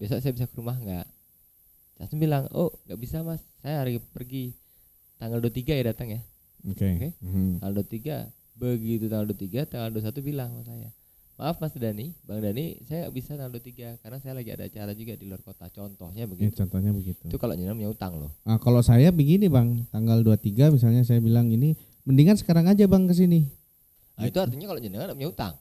besok saya bisa ke rumah nggak? Cak Son bilang, oh nggak bisa mas, saya hari pergi tanggal 23 ya datang ya. Tanggal 23, begitu tanggal 23, tanggal 21 bilang sama saya, maaf Mas Dani, Bang Dani, saya nggak bisa tanggal 23 karena saya lagi ada acara juga di luar kota. Contohnya begitu. Contohnya begitu. Itu kalau jenengan punya utang loh. Nah, kalau saya begini Bang, tanggal 23 misalnya saya bilang ini mendingan sekarang aja Bang ke sini. Nah, itu artinya kalau jenengan punya utang.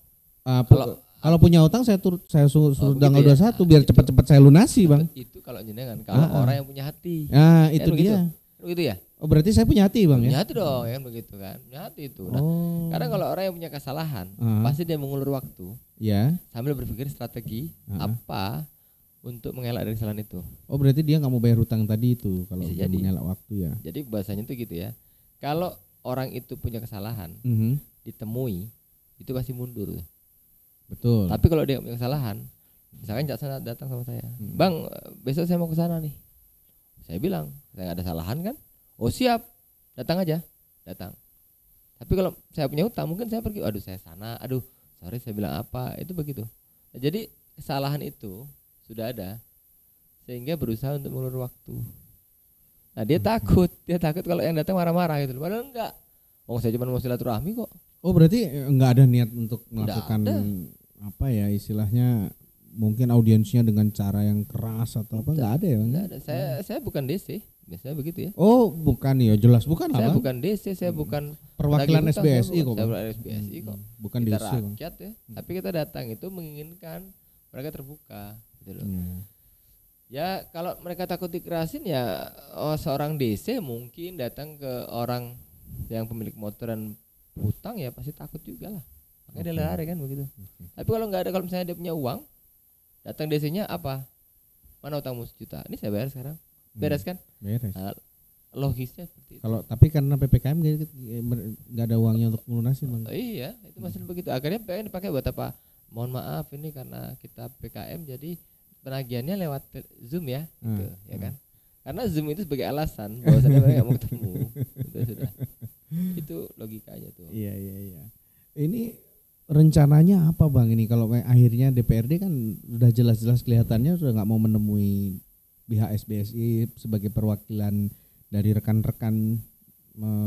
Kalau punya utang saya suruh tanggal 21 biar cepat-cepat saya lunasi Bang. Itu kalau jenengan, kalau orang yang punya hati. Nah, itu dia. Begitu ya? Oh, berarti saya punya hati Bang ya? Punya hati dong, ya kan begitu kan? Punya hati itu. Nah, karena kalau orang yang punya kesalahan, pasti dia mengulur waktu. Ya. Sambil berpikir strategi apa untuk mengelak dari kesalahan itu. Oh, berarti dia nggak mau bayar hutang tadi itu kalau dia mengelak waktu ya. Jadi bahasanya itu gitu ya. Kalau orang itu punya kesalahan, ditemui, itu pasti mundur. Betul. Tapi kalau dia punya kesalahan, misalkan Cak Son datang sama saya, Bang, besok saya mau ke sana nih. Saya bilang, saya nggak ada kesalahan kan? Oh siap, datang aja, datang. Tapi kalau saya punya utang, mungkin saya pergi, aduh saya sana, aduh sorry saya bilang apa, itu begitu. Nah, jadi kesalahan itu sudah ada, sehingga berusaha untuk mengulur waktu. Nah dia takut kalau yang datang marah-marah gitu. Padahal enggak, saya cuma mau silaturahmi kok. Oh berarti enggak ada niat untuk melakukan apa ya istilahnya, mungkin audiensnya dengan cara yang keras atau apa, enggak ada ya Bang? Enggak ada. Saya bukan DC, biasanya begitu ya. Oh bukan ya, jelas bukan lah. Saya bukan DC, saya bukan perwakilan SBSI kok. Saya bukan SBSI kok. Bukan kita DC rakyat ya. Tapi kita datang itu menginginkan mereka terbuka gitu loh. Ya kalau mereka takut dikerasin ya seorang DC mungkin datang ke orang yang pemilik motor dan hutang ya pasti takut juga lah. Makanya dia lari kan begitu. Tapi kalau nggak ada, kalau misalnya dia punya uang, datang DC-nya apa? Mana utangmu 1 juta? Ini saya bayar sekarang. Beres kan? Beres. Nah, logisnya seperti itu. Kalau tapi karena PPKM nggak ada uangnya untuk melunasi Bang. Iya, itu masih begitu. Akhirnya PPKM dipakai buat apa? Mohon maaf ini karena kita PPKM jadi penagihannya lewat Zoom ya, gitu, ya kan? Karena Zoom itu sebagai alasan bahwasanya mereka nggak mau ketemu. Itu sudah. Itu logikanya tuh. Iya. Ini rencananya apa Bang ini kalau akhirnya DPRD kan sudah jelas-jelas kelihatannya sudah nggak mau menemui pihak SBSI sebagai perwakilan dari rekan-rekan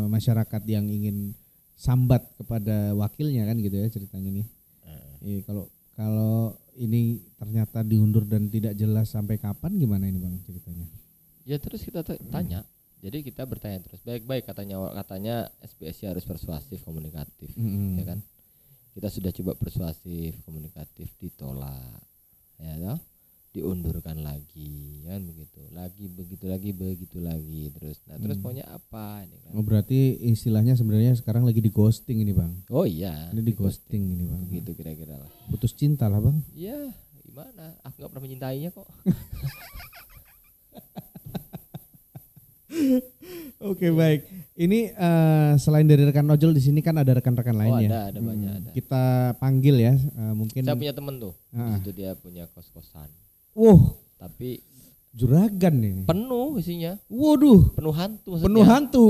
masyarakat yang ingin sambat kepada wakilnya kan gitu ya ceritanya nih. Kalau ini ternyata diundur dan tidak jelas sampai kapan, gimana ini Bang ceritanya? Ya terus kita tanya. Jadi kita bertanya terus. Baik-baik katanya SBSI harus persuasif, komunikatif, ya kan? Kita sudah coba persuasif, komunikatif, ditolak. Ya toh? Diundurkan lagi, kan begitu. Begitu lagi terus. Nah, terus maunya apa ini kan? Oh, berarti istilahnya sebenarnya sekarang lagi di ghosting ini Bang. Oh iya. Ini di ghosting ini Bang. Begitu kira-kira lah. Putus cinta lah Bang. Iya, gimana? Aku enggak pernah mencintainya kok. Oke, baik. Ini selain dari rekan ojol di sini kan ada rekan-rekan lainnya. Ada banyak ada. Kita panggil ya, mungkin. Saya punya temen tuh. Di situ dia punya kos-kosan. Tapi juragan nih. Penuh isinya. Waduh. Penuh hantu maksudnya. Penuh hantu.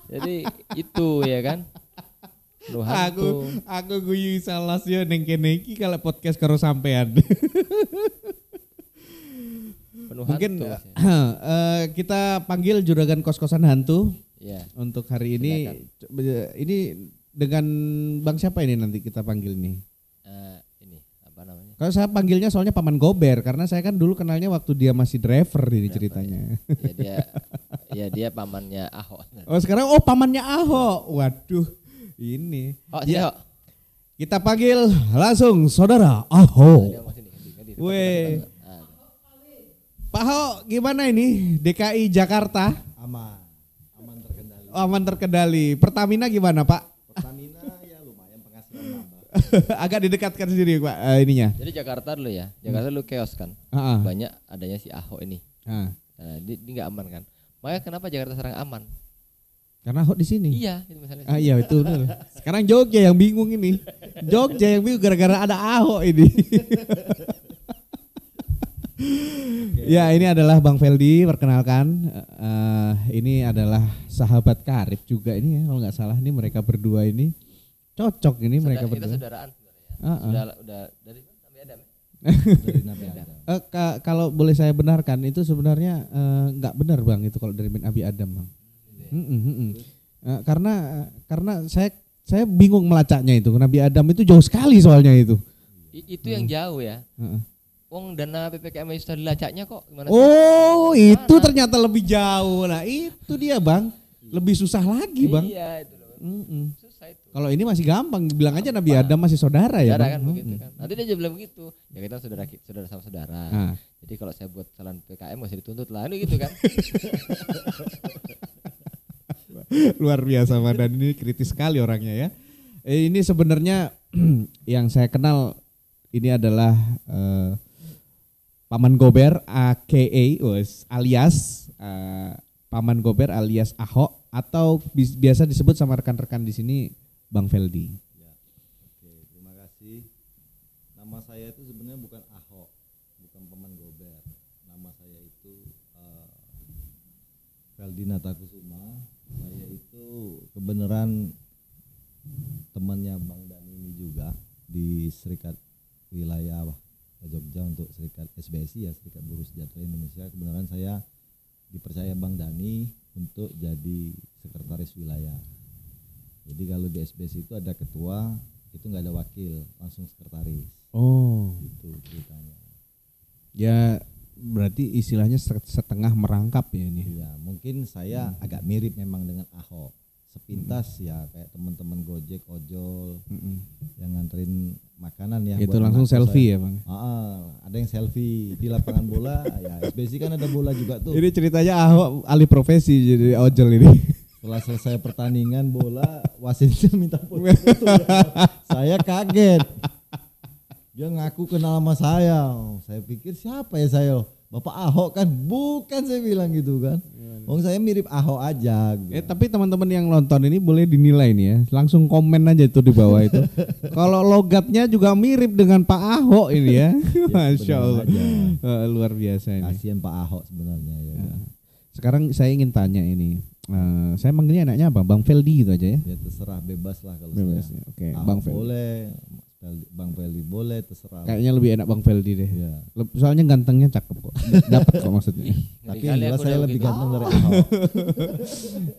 Jadi itu ya kan. Penuh hantu. Aku guyu salah sih neng kene iki kalau podcast karo sampean. Penuh Mungkin hantu, kita panggil juragan kos-kosan hantu. Ya. Untuk hari ini. Ini dengan Bang siapa ini nanti kita panggil nih? Ini apa namanya? Kalau saya panggilnya soalnya Paman Gober karena saya kan dulu kenalnya waktu dia masih driver ini ceritanya. Ya dia pamannya Ahok. Oh sekarang pamannya Ahok. Waduh ini. Ya. Kita panggil langsung saudara Ahok. Weh. Pak Ahok gimana ini DKI Jakarta? Aman terkendali. Aman terkendali. Pertamina gimana Pak? Pertamina ya lumayan penghasilan nambah. Agak didekatkan sendiri Pak ininya. Jadi Jakarta dulu ya, Jakarta dulu chaos kan. Banyak adanya si Ahok ini. Dia nggak aman kan. Makanya kenapa Jakarta sekarang aman? Karena Ahok di sini. Iya, itu misalnya. Iya itu benar. Sekarang Jogja yang bingung ini. Jogja yang bingung gara-gara ada Ahok ini. Ya ini adalah Bang Feldi, perkenalkan ini adalah sahabat karib juga ini ya kalau nggak salah ini mereka berdua ini cocok ini mereka berdua. Kita saudaraan sebenarnya. Udah dari Nabi Adam. Dari Nabi Adam. Kalau boleh saya benarkan itu sebenarnya nggak benar Bang itu kalau dari Nabi Adam Bang. Karena saya bingung melacaknya itu Nabi Adam itu jauh sekali soalnya itu. Itu yang jauh ya. Wong dana PPKM sudah dilacaknya kok gimana? Itu ternyata lebih jauh. Nah, itu dia, Bang. Lebih susah lagi, Bang. Iya, itu loh. Susah itu. Kalau ini masih gampang, bilang aja Nabi Adam masih saudara ya, Bang. Kan begitu kan. Nanti dia bilang begitu. Ya kita saudara sama saudara. Jadi kalau saya buat kesalahan PPKM masih dituntut lah, ini gitu kan. Luar biasa, Bang. Dan ini kritis sekali orangnya ya. Ini sebenarnya yang saya kenal ini adalah Paman Gober alias Paman Gober alias Ahok atau biasa disebut sama rekan-rekan di sini Bang Feldi. Ya. Oke, terima kasih. Nama saya itu sebenarnya bukan Ahok, bukan Paman Gober. Nama saya itu Feldi Natakusuma. Saya itu kebenaran temannya Bang Dani ini juga di Serikat Wilayah Jogja untuk Serikat SBSI ya, Serikat Buruh Sejahtera Indonesia. Kebenaran saya dipercaya Bang Dani untuk jadi sekretaris wilayah. Jadi kalau di SBSI itu ada ketua, itu nggak ada wakil, langsung sekretaris. Itu ceritanya. Ya berarti istilahnya setengah merangkap ya ini. Iya, mungkin saya agak mirip memang dengan Ahok. Sepintas ya kayak teman-teman Gojek, ojol yang nganterin makanan ya. Itu langsung selfie ya Bang? Ada yang selfie di lapangan bola, ya SBSI kan ada bola juga tuh. Ini ceritanya Ahok alih profesi jadi ojol ini. Setelah selesai pertandingan bola, wasitnya minta foto. Saya kaget. Dia ngaku kenal sama saya. Saya pikir siapa ya saya? Bapak Ahok kan? Bukan, saya bilang gitu kan. Saya mirip Ahok aja. Tapi teman-teman yang nonton ini boleh dinilai nih ya. Langsung komen aja itu di bawah itu. Kalau logatnya juga mirip dengan Pak Ahok ini ya. Masya Allah. Luar biasa ini. Kasian Pak Ahok sebenarnya ya. Sekarang saya ingin tanya ini. Saya manggilnya enaknya apa? Bang Feldi gitu aja ya? Ya terserah, bebas lah kalau bebas, saya. Oke, Bang Feldi boleh, Bang Feldi boleh, terserah. Kayaknya lebih enak Bang Feldi deh. Ya. Soalnya gantengnya cakep kok. Dapat kok maksudnya. Tapi yang jelas saya lebih ganteng dari Ahok.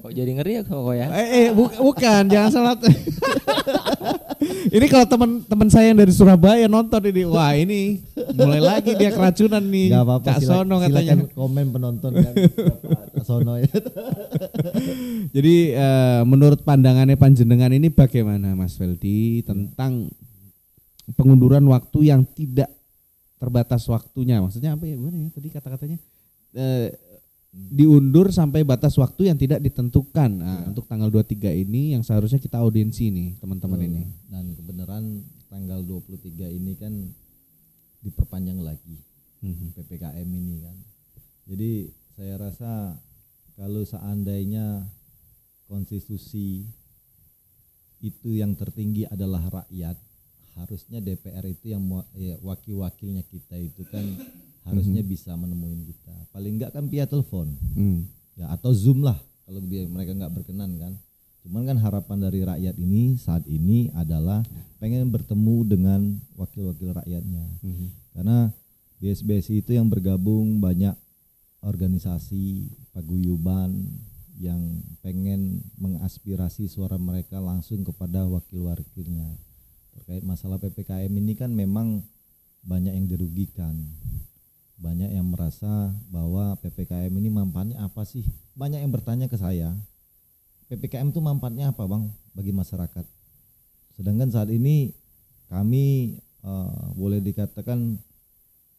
Kok jadi ngeri ya kok ya? Bukan, jangan salah. Ini kalau teman saya yang dari Surabaya nonton ini, wah ini mulai lagi dia keracunan nih. Gak apa-apa, Cak Sono katanya. Silakan komen penonton kan. Cak Sono ya. Jadi menurut pandangannya panjenengan ini bagaimana Mas Feldi tentang pengunduran waktu yang tidak terbatas waktunya? Maksudnya apa ya? Gimana ya tadi kata-katanya? Diundur sampai batas waktu yang tidak ditentukan. Untuk tanggal 23 ini yang seharusnya kita audiensi nih teman-teman ini. Dan kebenaran tanggal 23 ini kan diperpanjang lagi PPKM ini kan. Jadi saya rasa kalau seandainya konstitusi itu yang tertinggi adalah rakyat, harusnya DPR itu yang wakil-wakilnya kita itu kan harusnya bisa menemuin kita. Paling enggak kan via telepon. Ya atau Zoom lah kalau mereka enggak berkenan kan. Cuman kan harapan dari rakyat ini saat ini adalah pengen bertemu dengan wakil-wakil rakyatnya. Karena di SBSI itu yang bergabung banyak organisasi paguyuban yang pengen mengaspirasi suara mereka langsung kepada wakil-wakilnya. Terkait masalah PPKM ini kan memang banyak yang dirugikan. Banyak yang merasa bahwa PPKM ini manfaatnya apa sih? Banyak yang bertanya ke saya. PPKM itu manfaatnya apa bang bagi masyarakat? Sedangkan saat ini kami boleh dikatakan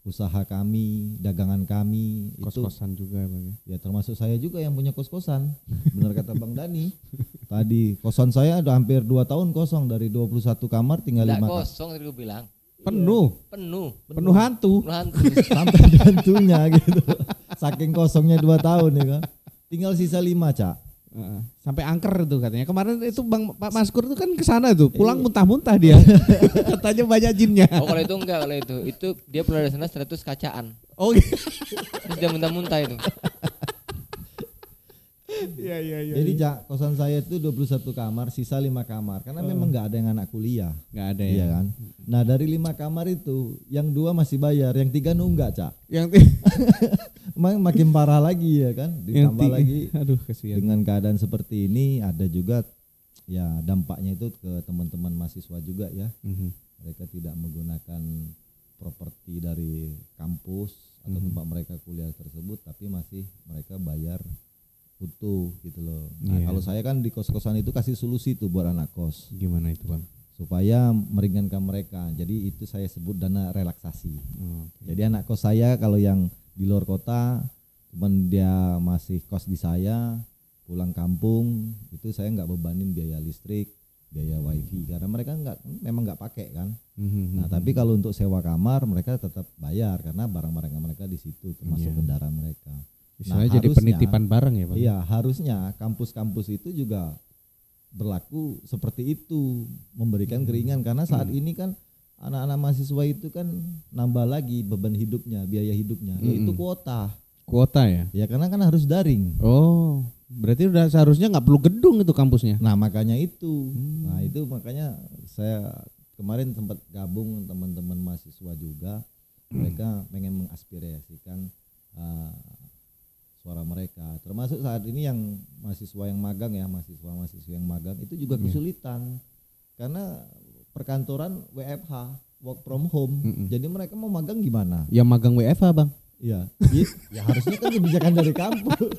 usaha kami, dagangan kami kos-kosan itu, juga bang. Ya termasuk saya juga yang punya kos-kosan. Benar kata Bang Dani. Tadi kosan saya udah hampir 2 tahun kosong, dari 21 kamar tinggal 5 kamar. Kosong tadi gue bilang. Penuh hantu. Sampai hantunya gitu. Saking kosongnya 2 tahun ya kan. Tinggal sisa 5 Cak. Sampai angker itu katanya. Kemarin itu Pak Maskur itu kan kesana tuh, pulang muntah-muntah dia. Katanya banyak jinnya. Oh kalau itu enggak, kalau itu dia pernah di sana status kacaan. Oh gitu. Terus dia muntah-muntah itu. Iya. Jadi Cak, kosan saya itu 21 kamar, sisa 5 kamar. Karena memang enggak ada yang anak kuliah. Enggak ada ya. Iya kan. Nah dari 5 kamar itu, yang 2 masih bayar, yang 3 nunggak Cak. Yang Makin parah lagi ya kan. Ditambah lagi aduh kasihan. dengan keadaan seperti ini ada juga ya dampaknya itu ke teman-teman mahasiswa juga ya. Mereka tidak menggunakan properti dari kampus atau tempat mereka kuliah tersebut, tapi masih mereka bayar utuh gitu loh. Nah, kalau saya kan di kos-kosan itu kasih solusi tuh buat anak kos. Gimana itu bang? Supaya meringankan mereka. Jadi itu saya sebut dana relaksasi. Jadi anak kos saya kalau yang di luar kota, cuman dia masih kos di saya, pulang kampung itu saya nggak bebanin biaya listrik, biaya wifi karena mereka memang nggak pakai kan. Nah tapi kalau untuk sewa kamar mereka tetap bayar karena barang-barang mereka di situ termasuk kendaraan mereka. Istilahnya jadi penitipan barang ya Pak? Iya harusnya kampus-kampus itu juga berlaku seperti itu, memberikan keringan karena saat ini kan anak-anak mahasiswa itu kan nambah lagi beban hidupnya, biaya hidupnya, yaitu kuota. Kuota ya? Ya karena kan harus daring. Oh, berarti udah seharusnya nggak perlu gedung itu kampusnya? Nah makanya itu, nah itu makanya saya kemarin sempat gabung teman-teman mahasiswa juga, mereka pengen mengaspirasikan suara mereka, termasuk saat ini yang mahasiswa yang magang ya, mahasiswa yang magang itu juga kesulitan karena perkantoran WFH, work from home, jadi mereka mau magang gimana? Yang magang WFH bang? Iya, ya harusnya kan kebijakan dari kampus.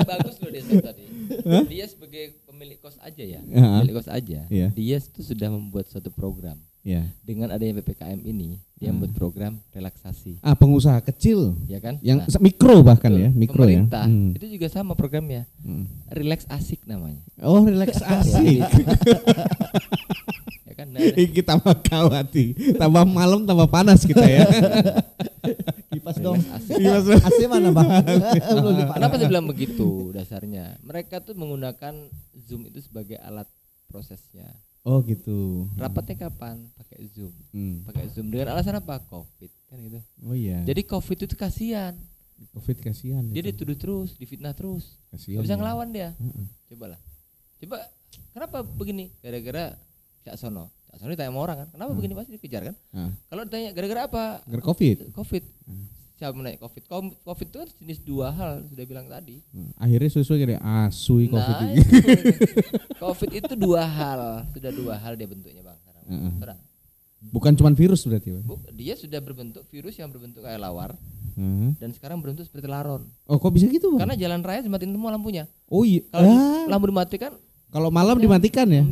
Bagus loh dia tadi. Dia sebagai pemilik kos aja ya, pemilik kos aja. Dia itu sudah membuat suatu program. Dengan adanya PPKM ini, dia membuat program relaksasi. Pengusaha kecil, ya kan? Yang mikro bahkan ya, mikro pemerintah, ya. itu juga sama programnya. Relax asik namanya. Oh, relax asik. Ya kan? Kita tambah kawati, tambah malam tambah panas kita ya. Kipas dong. AC mana bang? Kenapa saya bilang begitu dasarnya? Mereka tuh menggunakan Zoom itu sebagai alat prosesnya. Oh gitu. Rapatnya kapan? Pakai Zoom. Pakai Zoom dengan alasan apa? COVID kan gitu. Oh iya. Jadi COVID itu kasihan. COVID kasihan. Dia dituduh terus, difitnah terus. Kasihan. Gak bisa ngelawan dia. Coba kenapa begini? Gara-gara Cak Sono ditanya sama orang kan, kenapa begini pasti dikejar kan? Kalau ditanya gara-gara apa? Gara COVID. Siapa menaik COVID? COVID itu kan jenis 2 hal sudah bilang tadi. Akhirnya sesuai kayak asui COVID ini. COVID itu 2 hal, sudah 2 hal dia bentuknya bang. Bukan cuma virus berarti bang? Dia sudah berbentuk virus yang berbentuk kayak lawar. Dan sekarang berbentuk seperti laron. Oh kok bisa gitu bang? Karena jalan raya dimatiin semua lampunya. Oh iya. Kalau lampu dimatikan. Kalau malam dimatikan ya,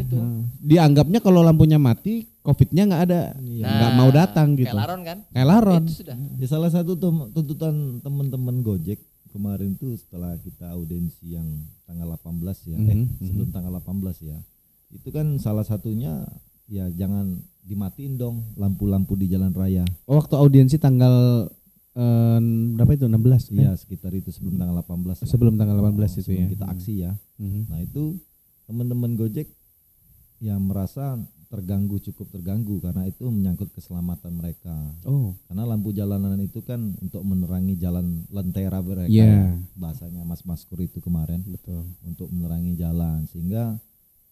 dianggapnya kalau lampunya mati, COVID-nya nggak ada, nggak mau datang gitu. Kayak laron kan? Kayak laron. Itu sudah. Ya, salah satu tuntutan teman-teman Gojek kemarin tuh setelah kita audensi yang tanggal 18 ya, sebelum tanggal 18 ya, itu kan salah satunya ya jangan dimatiin dong lampu-lampu di jalan raya. Oh, waktu audiensi tanggal berapa itu 16? Iya, sekitar itu sebelum tanggal 18. Sebelum tanggal 18 itu sebelum ya. kita aksi ya. Mhm. Nah, itu teman-teman Gojek yang merasa cukup terganggu karena itu menyangkut keselamatan mereka. Oh, Karena lampu jalanan itu kan untuk menerangi jalan lentera mereka. iya. Bahasanya Mas Maskur itu kemarin, Betul. untuk menerangi jalan sehingga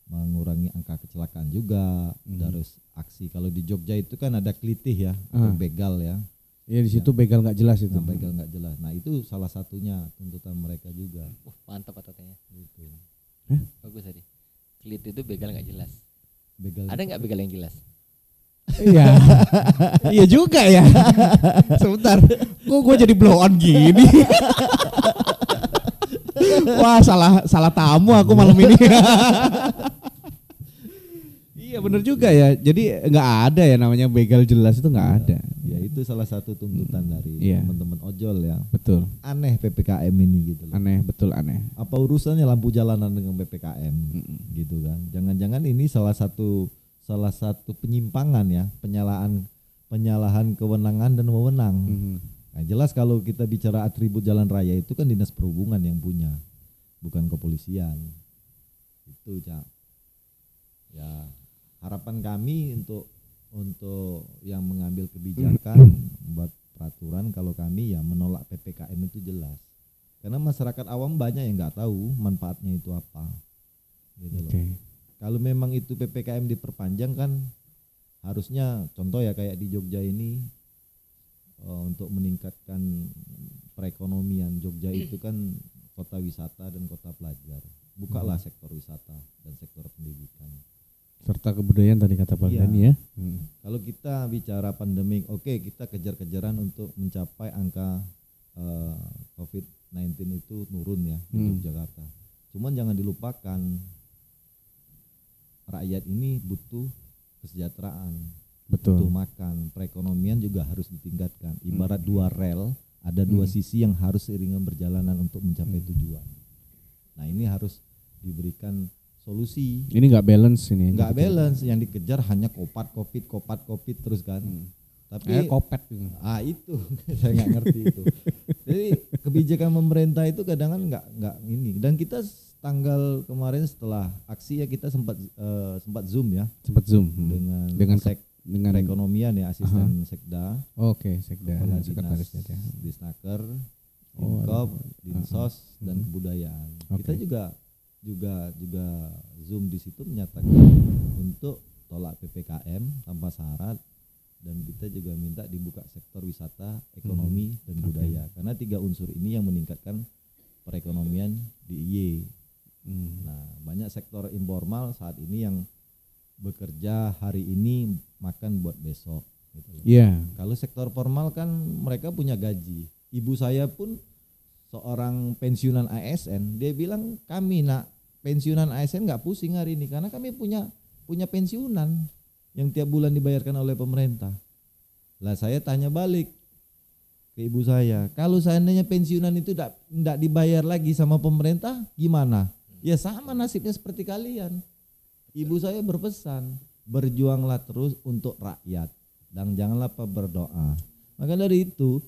mengurangi angka kecelakaan juga. Terus aksi kalau di Jogja itu kan ada kelitih ya, atau begal ya. Iya di situ begal nggak jelas itu. Nah, begal nggak jelas. Nah, itu salah satunya tuntutan mereka juga. Mantap katanya. Gitu. Bagus tadi. Klit itu begal nggak jelas. Begal Ada nggak begal yang jelas? Iya. Iya juga ya. Sebentar. Kok gue jadi blow on gini? Wah, salah tamu aku malam ini. Iya bener juga ya. Jadi nggak ada ya namanya begal jelas itu nggak ada. Ya itu salah satu tuntutan dari Iya. teman-teman ojol ya. Betul. Aneh PPKM ini gitu loh. Aneh, betul aneh. Apa urusannya lampu jalanan dengan PPKM gitu kan? Jangan-jangan ini salah satu penyimpangan ya, penyalahan kewenangan dan wewenang. Nah, jelas kalau kita bicara atribut jalan raya itu kan Dinas Perhubungan yang punya, bukan kepolisian. Itu Cak. Ya, harapan kami untuk yang mengambil kebijakan buat peraturan, kalau kami ya menolak PPKM itu jelas. Karena masyarakat awam banyak yang nggak tahu manfaatnya itu apa. Gitu loh. Kalau memang itu PPKM diperpanjang kan harusnya contoh ya kayak di Jogja ini, untuk meningkatkan perekonomian. Jogja itu kan kota wisata dan kota pelajar. Bukalah sektor wisata dan sektor pendidikan. Serta kebudayaan tadi kata Pak Dani ya. Kalau kita bicara pandemik, oke, kita kejar-kejaran untuk mencapai angka COVID-19 itu turun ya di Jakarta. Cuman jangan dilupakan rakyat ini butuh kesejahteraan, Betul. butuh makan, perekonomian juga harus ditingkatkan. Ibarat dua rel, ada dua sisi yang harus seiringan berjalanan untuk mencapai tujuan. Nah, ini harus diberikan solusi. Ini nggak balance ini. Nggak balance, yang dikejar hanya kopat kopit terus kan. Tapi kopet. itu saya nggak ngerti itu. Jadi kebijakan pemerintah itu kadang kan nggak ini. Dan kita tanggal kemarin setelah aksi ya kita sempat zoom ya. Sempat zoom dengan dengan perekonomian ya, asisten Sekda. Oke, Sekda. Kepala Sekretaris Dinas ya. Disnaker, Dinkop, Dinsos dan Kebudayaan. Kita juga zoom di situ menyatakan untuk tolak PPKM tanpa syarat, dan kita juga minta dibuka sektor wisata, ekonomi dan budaya, karena 3 unsur ini yang meningkatkan perekonomian di IY. Nah, banyak sektor informal saat ini yang bekerja hari ini makan buat besok gitu loh. Kalau sektor formal kan mereka punya gaji. Ibu saya pun seorang pensiunan ASN, dia bilang kami pensiunan ASN nggak pusing hari ini karena kami punya pensiunan yang tiap bulan dibayarkan oleh pemerintah. Lah saya tanya balik ke ibu saya, kalau seandainya pensiunan itu tidak dibayar lagi sama pemerintah gimana? Ya sama nasibnya seperti kalian. Ibu saya berpesan, berjuanglah terus untuk rakyat dan jangan lupa berdoa. Maka dari itu,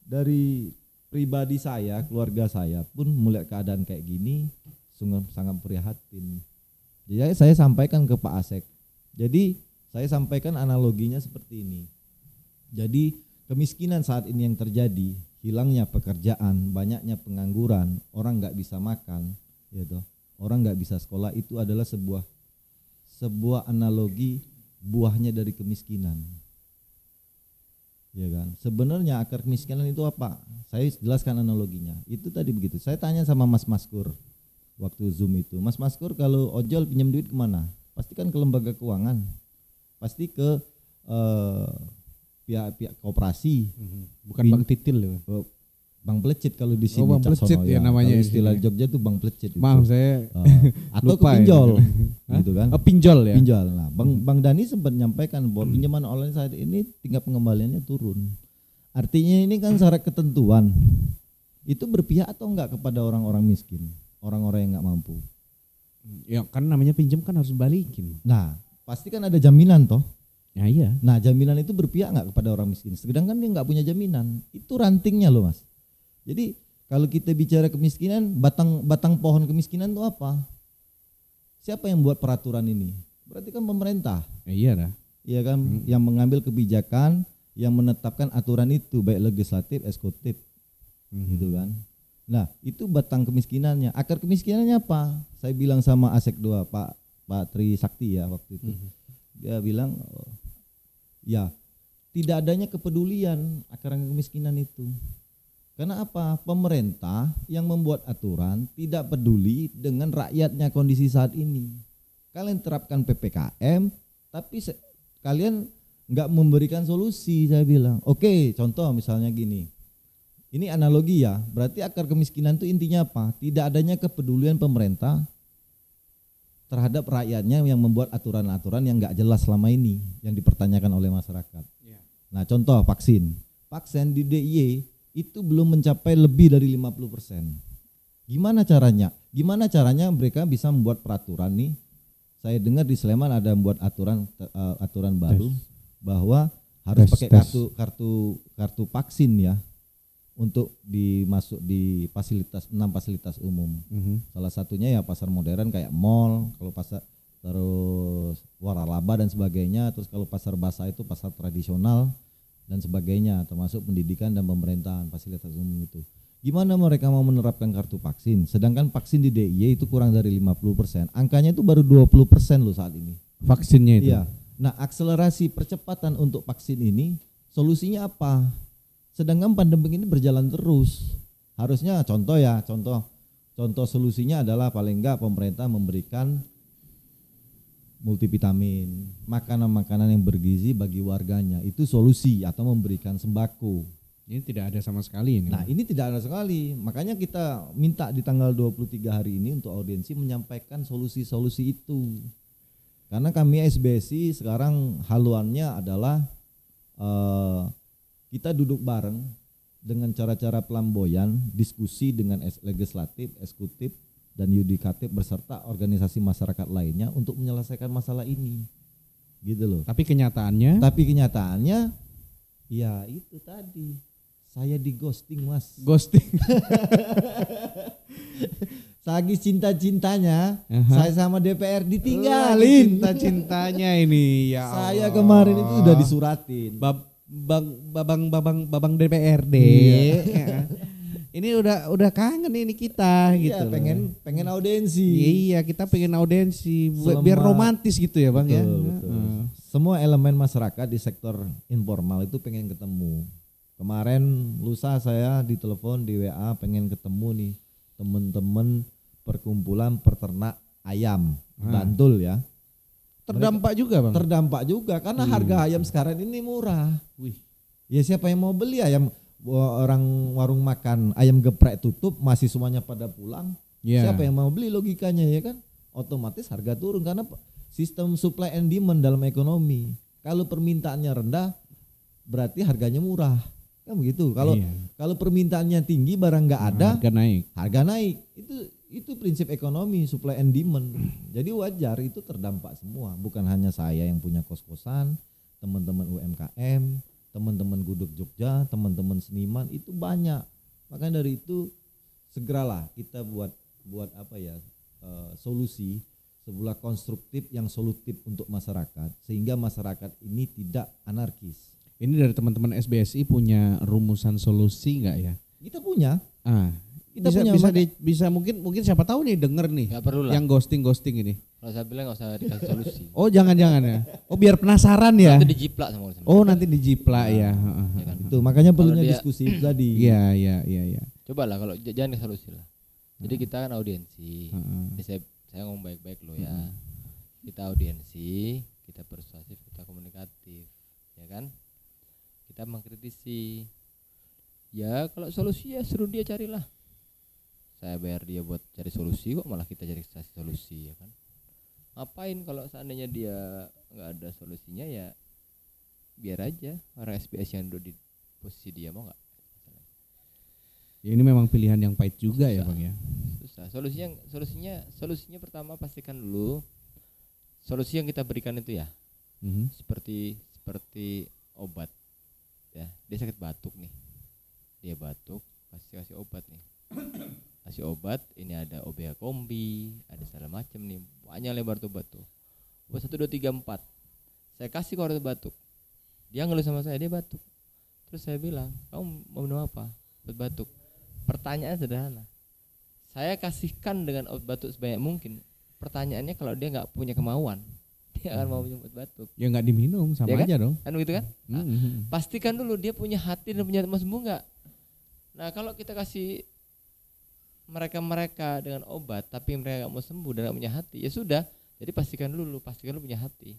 dari pribadi saya, keluarga saya pun melihat keadaan kayak gini sungguh sangat prihatin. Jadi saya sampaikan ke Pak Asek. Jadi saya sampaikan analoginya seperti ini. Jadi kemiskinan saat ini yang terjadi, hilangnya pekerjaan, banyaknya pengangguran, orang nggak bisa makan, gitu. Orang nggak bisa sekolah, itu adalah sebuah analogi buahnya dari kemiskinan. Ya kan? Sebenarnya akar kemiskinan itu apa? Saya jelaskan analoginya. Itu tadi begitu. Saya tanya sama Mas Maskur waktu Zoom itu. Mas Maskur, kalau ojol pinjam duit kemana? Pasti kan ke lembaga keuangan. Pasti ke pihak koperasi. Bukan bank titil loh. Bank pelecit kalau di sini. Bank pelecit ya namanya. Kalau istilah Jogja tuh bank pelecit. Maaf saya atau ke pinjol, gitu kan? Pinjol ya. Pinjol. Nah, Bang Dani sempat menyampaikan bahwa pinjaman online saat ini tingkat pengembaliannya turun. Artinya ini kan syarat ketentuan. Itu berpihak atau enggak kepada orang-orang miskin, orang-orang yang enggak mampu? Ya kan namanya pinjam kan harus balikin. Nah, pasti kan ada jaminan toh. Ya iya. Nah jaminan itu berpihak nggak kepada orang miskin? Sedangkan dia nggak punya jaminan. Itu rantingnya loh mas. Jadi kalau kita bicara kemiskinan, batang pohon kemiskinan itu apa? Siapa yang buat peraturan ini? Berarti kan pemerintah. Iya dah. Iya kan, yang mengambil kebijakan, yang menetapkan aturan itu baik legislatif, eksekutif, gitu kan. Nah itu batang kemiskinannya. Akar kemiskinannya apa? Saya bilang sama Asek 2 Pak Tri Sakti ya waktu itu. Dia bilang ya tidak adanya kepedulian akar kemiskinan itu. Karena apa? Pemerintah yang membuat aturan tidak peduli dengan rakyatnya kondisi saat ini. Kalian terapkan PPKM, tapi kalian nggak memberikan solusi. Saya bilang, oke, contoh misalnya gini. Ini analogi ya. Berarti akar kemiskinan itu intinya apa? Tidak adanya kepedulian pemerintah terhadap rakyatnya yang membuat aturan-aturan yang nggak jelas selama ini yang dipertanyakan oleh masyarakat. Nah, contoh vaksin di DIY itu belum mencapai lebih dari 50%. Gimana caranya? Gimana caranya mereka bisa membuat peraturan nih? Saya dengar di Sleman ada membuat aturan baru bahwa harus pakai kartu vaksin ya untuk dimasuk di 6 fasilitas umum. Salah satunya ya pasar modern kayak mall, kalau pasar terus waralaba dan sebagainya, terus kalau pasar basah itu pasar tradisional dan sebagainya, termasuk pendidikan dan pemerintahan, fasilitas umum itu. Gimana mereka mau menerapkan kartu vaksin? Sedangkan vaksin di DIY itu kurang dari 50%. Angkanya itu baru 20% loh saat ini. Vaksinnya itu. Iya. Nah, akselerasi percepatan untuk vaksin ini solusinya apa? Sedangkan pandemi ini berjalan terus. Harusnya contoh solusinya adalah paling enggak pemerintah memberikan multivitamin, makanan-makanan yang bergizi bagi warganya, itu solusi, atau memberikan sembako. Ini tidak ada sama sekali ini. Nah, ini tidak ada sekali. Makanya kita minta di tanggal 23 hari ini untuk audiensi menyampaikan solusi-solusi itu. Karena kami SBSI sekarang haluannya adalah kita duduk bareng dengan cara-cara pelamboyan, diskusi dengan legislatif, eksekutif, dan yudikatif beserta organisasi masyarakat lainnya untuk menyelesaikan masalah ini, gitu loh. Tapi kenyataannya ya itu tadi, saya di ghosting mas. Ghosting. Sagi cinta-cintanya, saya sama DPR ditinggalin. Cinta-cintanya ini ya Allah. Saya kemarin itu udah disuratin. Babang DPRD. Iya. Ini udah kangen ini kita gitu. Iya, pengen audiensi. Iya, kita pengen audiensi biar romantis gitu ya, Bang. Betul. Semua elemen masyarakat di sektor informal itu pengen ketemu. Kemarin lusa saya ditelepon di WA pengen ketemu nih teman-teman perkumpulan peternak ayam Bantul ya. Terdampak juga, Bang. Terdampak juga karena harga ayam sekarang ini murah. Wih. Ya siapa yang mau beli ayam? Orang warung makan ayam geprek tutup, masih semuanya pada pulang. Siapa yang mau beli, logikanya ya kan? Otomatis harga turun karena sistem supply and demand dalam ekonomi. Kalau permintaannya rendah berarti harganya murah. Kan begitu. Kalau permintaannya tinggi, barang nggak ada, harga naik. Itu prinsip ekonomi, supply and demand. Jadi wajar itu terdampak semua, bukan hanya saya yang punya kos-kosan, teman-teman UMKM, teman-teman Gudeg Jogja, teman-teman seniman, itu banyak. Makanya dari itu segeralah kita buat solusi, sebuah konstruktif yang solutif untuk masyarakat, sehingga masyarakat ini tidak anarkis. Ini dari teman-teman SBSI punya rumusan solusi nggak ya? Kita punya. Kita bisa mungkin siapa tahu nih denger nih. Gak perlu lah. Yang ghosting ini. Kalau saya bilang nggak usah dikasih solusi. Oh jangan ya. Oh biar penasaran ya. Nanti dijiplak sama orang. Oh nanti dijiplak ya. Itu makanya perlunya diskusi itu tadi. Iya. Coba lah kalau jangan ke solusi lah. Jadi kita kan audiensi. Ini saya ngomong baik-baik loh ya. Kita audiensi, kita persuasif, kita komunikatif, ya kan? Kita mengkritisi. Ya kalau solusi ya suruh dia carilah. Saya bayar dia buat cari solusi kok malah kita cari solusi, ya kan? Ngapain kalau seandainya dia nggak ada solusinya, ya biar aja orang SBS yang di posisi dia, mau nggak? Ya ini memang pilihan yang pahit juga ya Bang ya. Susah. Solusinya pertama pastikan dulu solusi yang kita berikan itu ya seperti seperti obat ya. Dia sakit batuk nih, dia batuk pasti kasih obat nih, kasih obat. Ini ada OBA kombi, ada segala macam nih, banyak lebar tuh obat tuh. Obat 1, 2, 3, 4 saya kasih kalau batuk, dia ngeluh sama saya, dia batuk. Terus saya bilang, kamu mau minum apa? Obat batuk. Pertanyaan sederhana, saya kasihkan dengan obat batuk sebanyak mungkin. Pertanyaannya kalau dia nggak punya kemauan, dia akan mau minum obat batuk. Ya nggak diminum sama Ya kan? aja dong. Kan begitu kan? Nah, pastikan dulu dia punya hati dan punya mau sembuh nggak. Nah kalau kita kasih mereka dengan obat tapi mereka nggak mau sembuh dan nggak punya hati, ya sudah. Jadi pastikan dulu punya hati.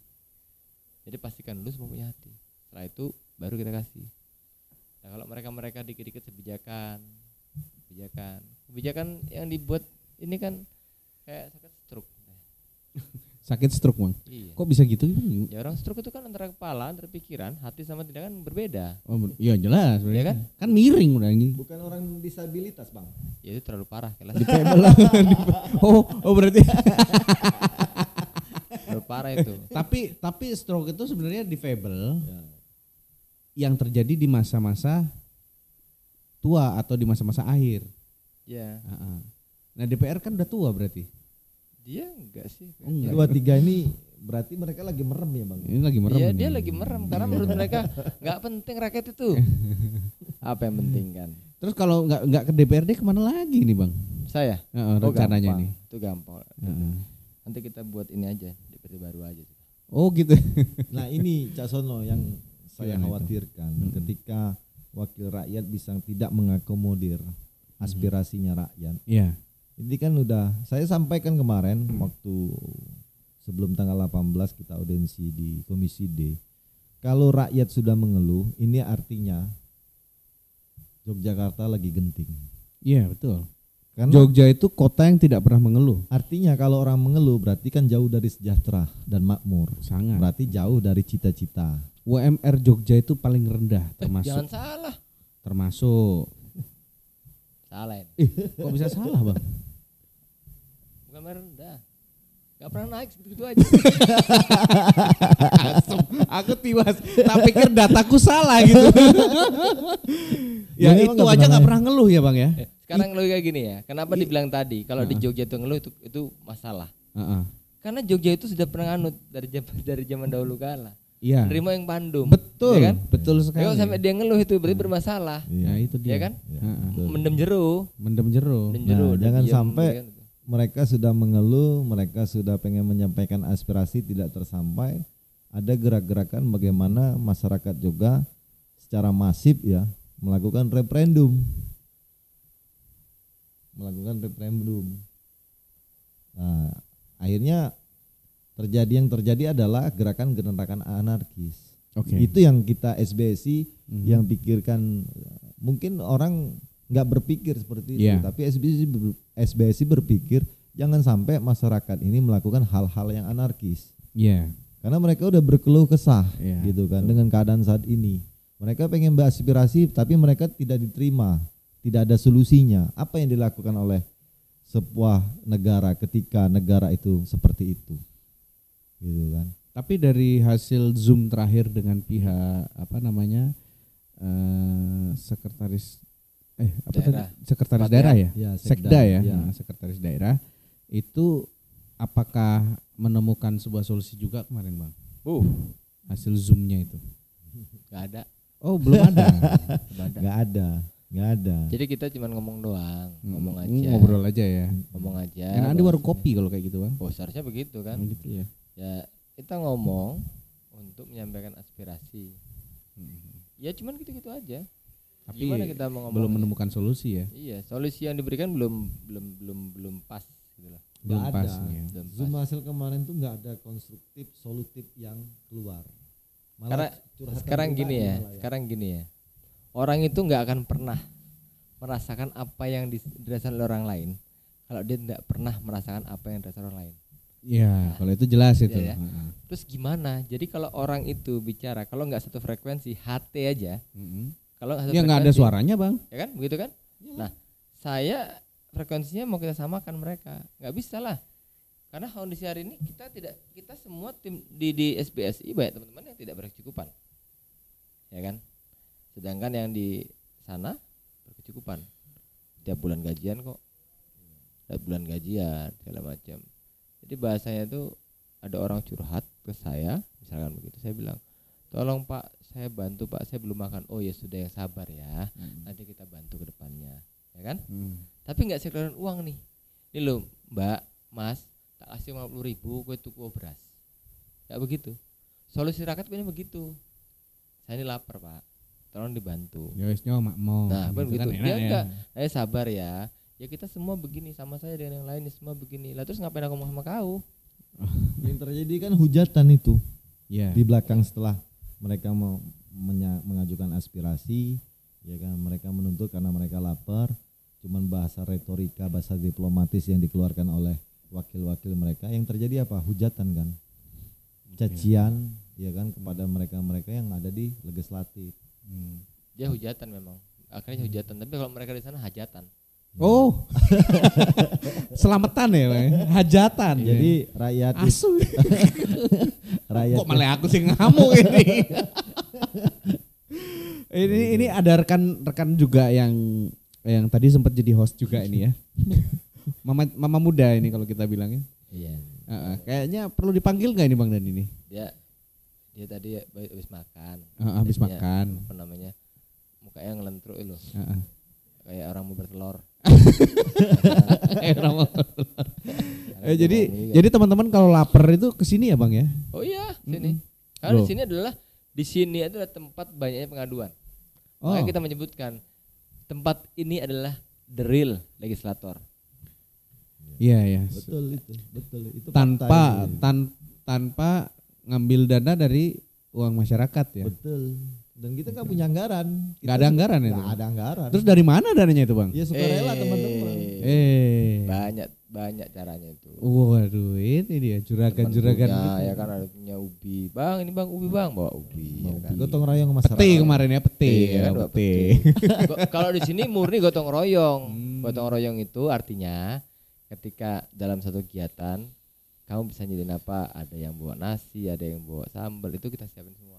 Jadi pastikan dulu semua punya hati. Setelah itu baru kita kasih. Nah kalau mereka dikit-dikit kebijakan yang dibuat ini kan kayak sakit stroke. Sakit stroke Bang. Iya. Kok bisa gitu? Ya orang stroke itu kan antara kepala, antara pikiran, hati sama tindakan berbeda. Oh, iya jelas. Iya kan? Kan miring udah ini. Bukan orang disabilitas Bang. Ya itu terlalu parah kelas. Oh berarti. Terlalu parah itu. tapi stroke itu sebenarnya difabel yang terjadi di masa-masa tua atau di masa-masa akhir. Ya. Nah DPR kan udah tua berarti. Dia enggak sih. Oh, enggak. 2, 3 ini berarti mereka lagi merem ya Bang. Ini lagi merem. Iya ini. dia lagi merem karena menurut mereka nggak penting rakyat itu. Apa yang penting kan? Terus kalau nggak ke DPRD kemana lagi nih Bang? Saya. Rencananya gampang. nih. Itu gampang. Nanti kita buat ini aja DPRD baru aja. Oh gitu. Nah ini Cak Sono yang saya Gimana khawatirkan ketika wakil rakyat bisa tidak mengakomodir aspirasinya rakyat. Iya. Ini kan udah saya sampaikan kemarin waktu sebelum tanggal 18 kita audiensi di Komisi D. Kalau rakyat sudah mengeluh, ini artinya Yogyakarta lagi genting. Iya betul. Karena Jogja itu kota yang tidak pernah mengeluh. artinya kalau orang mengeluh berarti kan jauh dari sejahtera dan makmur. Sangat. Berarti jauh dari cita-cita. UMR Jogja itu paling rendah Jangan salah. termasuk. Salah ini. Kok bisa salah Bang? Bukan merendah. Gak pernah naik segitu aja. Aku tiwas, tak pikir dataku salah gitu. Ya Jadi itu emang aja nggak nggak pernah ngeluh ya Bang ya. Sekarang logika gini ya. Kenapa dibilang tadi kalau di Jogja itu ngeluh itu masalah? Karena Jogja itu sudah pernah nganut dari zaman dahulu kala. Iya. Nerima yang pandum. Betul, ya kan? betul sekali. Kalau sampai dia ngeluh itu berarti bermasalah. Ya itu dia. Ya kan? betul. Mendem jero. Mendem jero. Nah, jangan diam, sampai ya kan? mereka sudah mengeluh, mereka sudah pengen menyampaikan aspirasi tidak tersampai. Ada gerak-gerakan bagaimana masyarakat juga secara masif ya melakukan referendum. Nah, akhirnya yang terjadi adalah gerakan anarkis. Oke. Itu yang kita SBSI yang pikirkan. Mungkin orang nggak berpikir seperti itu, tapi SBSI berpikir jangan sampai masyarakat ini melakukan hal-hal yang anarkis. Iya. Karena mereka udah berkeluh kesah, Iya, gitu kan, dengan keadaan saat ini. Mereka pengen beraspirasi, tapi mereka tidak diterima, tidak ada solusinya. Apa yang dilakukan oleh sebuah negara ketika negara itu seperti itu, gitu kan? Tapi dari hasil Zoom terakhir dengan pihak sekretaris sekretaris daerah ya, Ya, sekda ya, ya. Nah, sekretaris daerah itu apakah menemukan sebuah solusi juga kemarin Bang? Hasil Zoom-nya itu? Gak ada. Oh belum ada. Nggak ada. Jadi kita cuma ngomong doang, ngomong aja. Ngobrol aja ya. Ngomong aja. Enak di warung kopi kalau kayak gitu Bang. Oh seharusnya begitu kan. Gitu ya. Ya kita ngomong untuk menyampaikan aspirasi. Ya cuman gitu-gitu aja. Tapi gimana kita mau ngomong? belum menemukan solusi ya. Iya, solusi yang diberikan belum pas gitu lah. Belum Nggak pas ada. ya. Belum Zoom pas. hasil kemarin tuh nggak ada konstruktif, solutif yang keluar. Malah Karena curhatan sekarang pribadi gini ya, malah sekarang gini ya. Orang itu nggak akan pernah merasakan apa yang dirasakan oleh orang lain kalau dia tidak pernah merasakan apa yang dirasakan orang lain. Iya, kalau itu jelas itu. Ya. Terus gimana? Jadi kalau orang itu bicara, kalau nggak satu frekuensi, HT aja. Kalau nggak satu Ya nggak ada frekuensi, suaranya Bang. ya kan, begitu kan? Nah, saya frekuensinya mau kita samakan mereka, nggak bisa lah. Karena kondisi hari ini kita semua tim di SBSI banyak teman-teman yang tidak berkecukupan. Ya kan? Sedangkan yang di sana berkecukupan. Tiap bulan gajian kok. Tiap bulan gajian segala macam. Jadi bahasanya itu ada orang curhat ke saya, misalkan begitu, saya bilang, "Tolong Pak, saya bantu Pak, saya belum makan." "Oh ya sudah, yang sabar ya. Nanti kita bantu ke depannya." Ya kan? Tapi enggak sekedar uang nih. Ini loh, Mbak, Mas, tak kasih 50.000 gue tuku beras. Enggak begitu. Solusi rakyat ini begitu. Saya ini lapar, Pak. Tolong dibantu. Ya wis mau. Nah, gitu begitu. kan Dia enak enggak, saya sabar ya. Ya kita semua begini, sama saya dengan yang lain semua begini. Lah terus ngapain aku mau sama kau? Yang terjadi kan hujatan itu Ya. di belakang setelah mereka mau mengajukan aspirasi, ya kan, mereka menuntut karena mereka lapar, cuman bahasa retorika, bahasa diplomatis yang dikeluarkan oleh wakil-wakil mereka, yang terjadi apa? Hujatan kan, cacian, ya kan, kepada mereka-mereka yang ada di legislatif. Dia hujatan memang. Akhirnya hujatan, tapi kalau mereka di sana hajatan. Oh. Selamatan ya, Bang. Hajatan. Jadi rakyat asu. rakyat Kok malah aku sih ngamuk ini. Ini ada rekan juga yang tadi sempat jadi host juga ini ya. Mama muda ini kalau kita bilangnya. Iya. Kayaknya perlu dipanggil nggak ini Bang Dan ini? Dia tadi habis makan. Habis makan. Apa namanya? Mukanya ngelentruk loh. Kayak orang mau bertelur. Jadi teman-teman kalau lapar itu kesini ya Bang ya? Oh iya, sini. Karena di sini adalah tempat banyaknya pengaduan. Makanya kita menyebutkan tempat ini adalah the real legislator. Iya. Betul itu. Tanpa ngambil dana dari uang masyarakat ya. Betul. Dan kita nggak punya anggaran. Nggak ada anggaran itu. Nggak ada anggaran. Terus dari mana dananya itu Bang? Ya sukarela teman-teman. Banyak caranya itu. Waduh, ini dia juragan-juragan. Ya kan ada punya ubi. Bang, ini Bang ubi Bang, bawa ubi. Ya kan? Gotong royong masyarakat. Peti kemarin ya, peti. Kalau di sini murni gotong royong. Gotong royong itu artinya ketika dalam satu kegiatan kamu bisa nyediain apa? Ada yang bawa nasi, ada yang bawa sambal, itu kita siapin semua.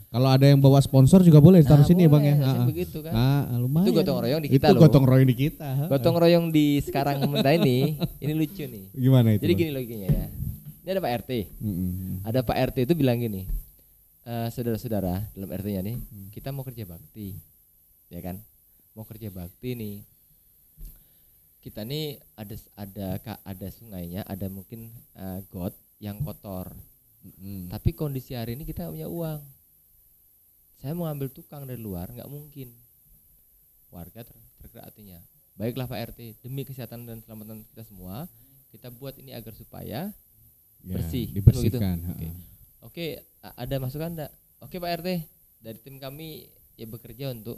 Kalau ada yang bawa sponsor juga boleh taruh sini ya Bang ya. Begitu kan. Lumayan. Itu gotong royong di kita loh. Itu gotong royong di kita. Gotong royong di sekarang ini lucu nih. Gimana itu? Jadi gini logikanya ya. Ini ada Pak RT. Ada Pak RT itu bilang gini. Saudara-saudara dalam RT-nya nih, kita mau kerja bakti. Ya kan? Mau kerja bakti nih. Kita nih ada sungainya, ada mungkin got yang kotor. Tapi kondisi hari ini kita punya uang. Saya mau ambil tukang dari luar nggak mungkin. Warga tergerak hatinya. Baiklah Pak RT, demi kesehatan dan keselamatan kita semua, kita buat ini agar supaya bersih. Dibersihkan. Oke, ada masukan enggak? Oke Pak RT, dari tim kami ya bekerja untuk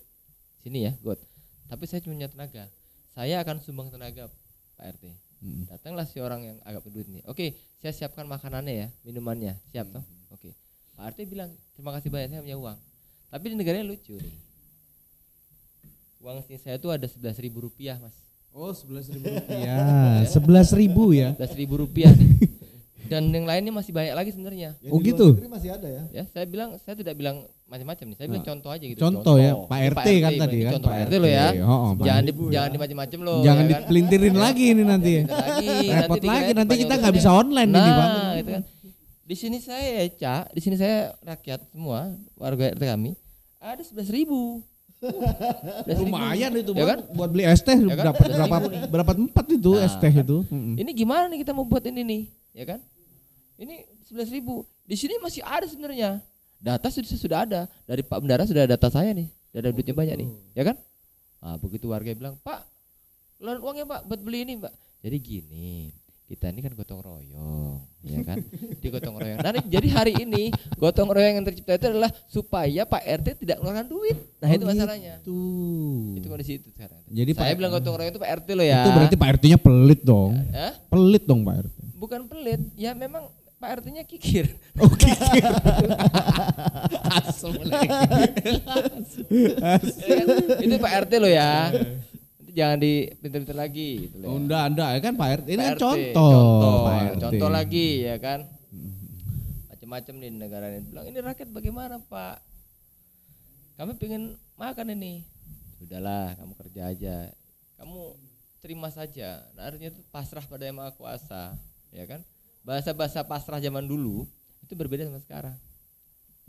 sini ya, got. Tapi saya cuma punya tenaga. Saya akan sumbang tenaga Pak RT. Datanglah si orang yang agak berduit nih. Oke, saya siapkan makanannya ya, minumannya. Siap toh? Oke. Pak RT bilang, "Terima kasih banyak, saya punya uang." Tapi di negaranya lucu nih. Uang sini saya tuh ada 11.000 rupiah Mas. Oh 11.000 rupiah. 11.000 ya? 11.000 rupiah nih. Dan yang lainnya masih banyak lagi sebenarnya. Oh gitu? Masih ada ya? Ya, saya tidak bilang macam-macam nih. Saya bilang contoh aja gitu. Contoh ya, Pak RT kan tadi kan. Contoh Pak RT lo ya. Jangan dimacam-macam lo. Jangan ya dipelintirin lagi ini nanti. Repot lagi nanti kita nggak bisa online ini Bang. Gitu kan. Di sini saya di sini saya rakyat semua warga RT kami ada 11.000. Lumayan itu ya Bang. Kan? Buat beli es teh ya kan? berapa tempat itu es teh itu. Ini gimana nih kita mau buat ini nih, ya kan? Ini 11.000. Di sini masih ada sebenarnya. Data sudah ada. Dari Pak Bendara sudah ada data saya nih. Sudah ada duitnya banyak nih, ya kan? Nah, begitu warga bilang, "Pak, keluarin uangnya Pak buat beli ini Pak." Jadi gini, kita ini kan gotong royong, ya kan? Di gotong royong. Nah, jadi hari ini gotong royong yang tercipta itu adalah supaya Pak RT tidak mengeluarkan duit. Nah, itu masalahnya. Itu kondisi itu sekarang. Jadi saya bilang gotong royong itu Pak RT lo ya. Itu berarti Pak RT-nya pelit dong. Pelit dong Pak RT. Bukan pelit, ya memang Pak RT-nya kikir. Oh kikir. Asem lagi. Itu Pak RT lo ya. jangan dipinter-pinter lagi gitu Oh, ya. enggak ya kan Pak RT. Ini kan Pak RT, contoh. Pak RT. contoh lagi ya kan. Macam-macam nih negara ini bilang ini rakyat bagaimana Pak? Kami pengen makan ini. Sudahlah, kamu kerja aja. Kamu terima saja. Nah, artinya itu pasrah pada Yang Maha Kuasa, ya kan? Bahasa-bahasa pasrah zaman dulu itu berbeda sama sekarang.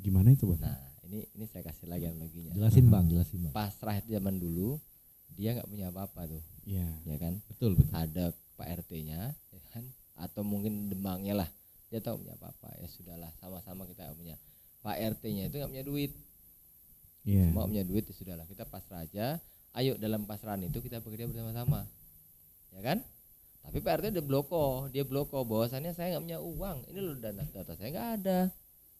Gimana itu, Bang? Nah, ini saya kasih lagi analoginya. Jelasin Bang. Pasrah itu zaman dulu dia nggak punya apa-apa tuh, Iya. ya kan? Betul. Ada Pak RT-nya, ya kan? Atau mungkin demangnya lah. Dia tahu punya apa-apa. Ya sudahlah, sama-sama kita punya. Pak RT-nya itu nggak punya duit. Iya. Mau punya duit ya sudahlah, kita pasrah aja. Ayo dalam pasrahan itu kita bekerja bersama-sama, ya kan? Tapi Pak RT dia bloko bahwasannya saya nggak punya uang, ini loh data saya nggak ada.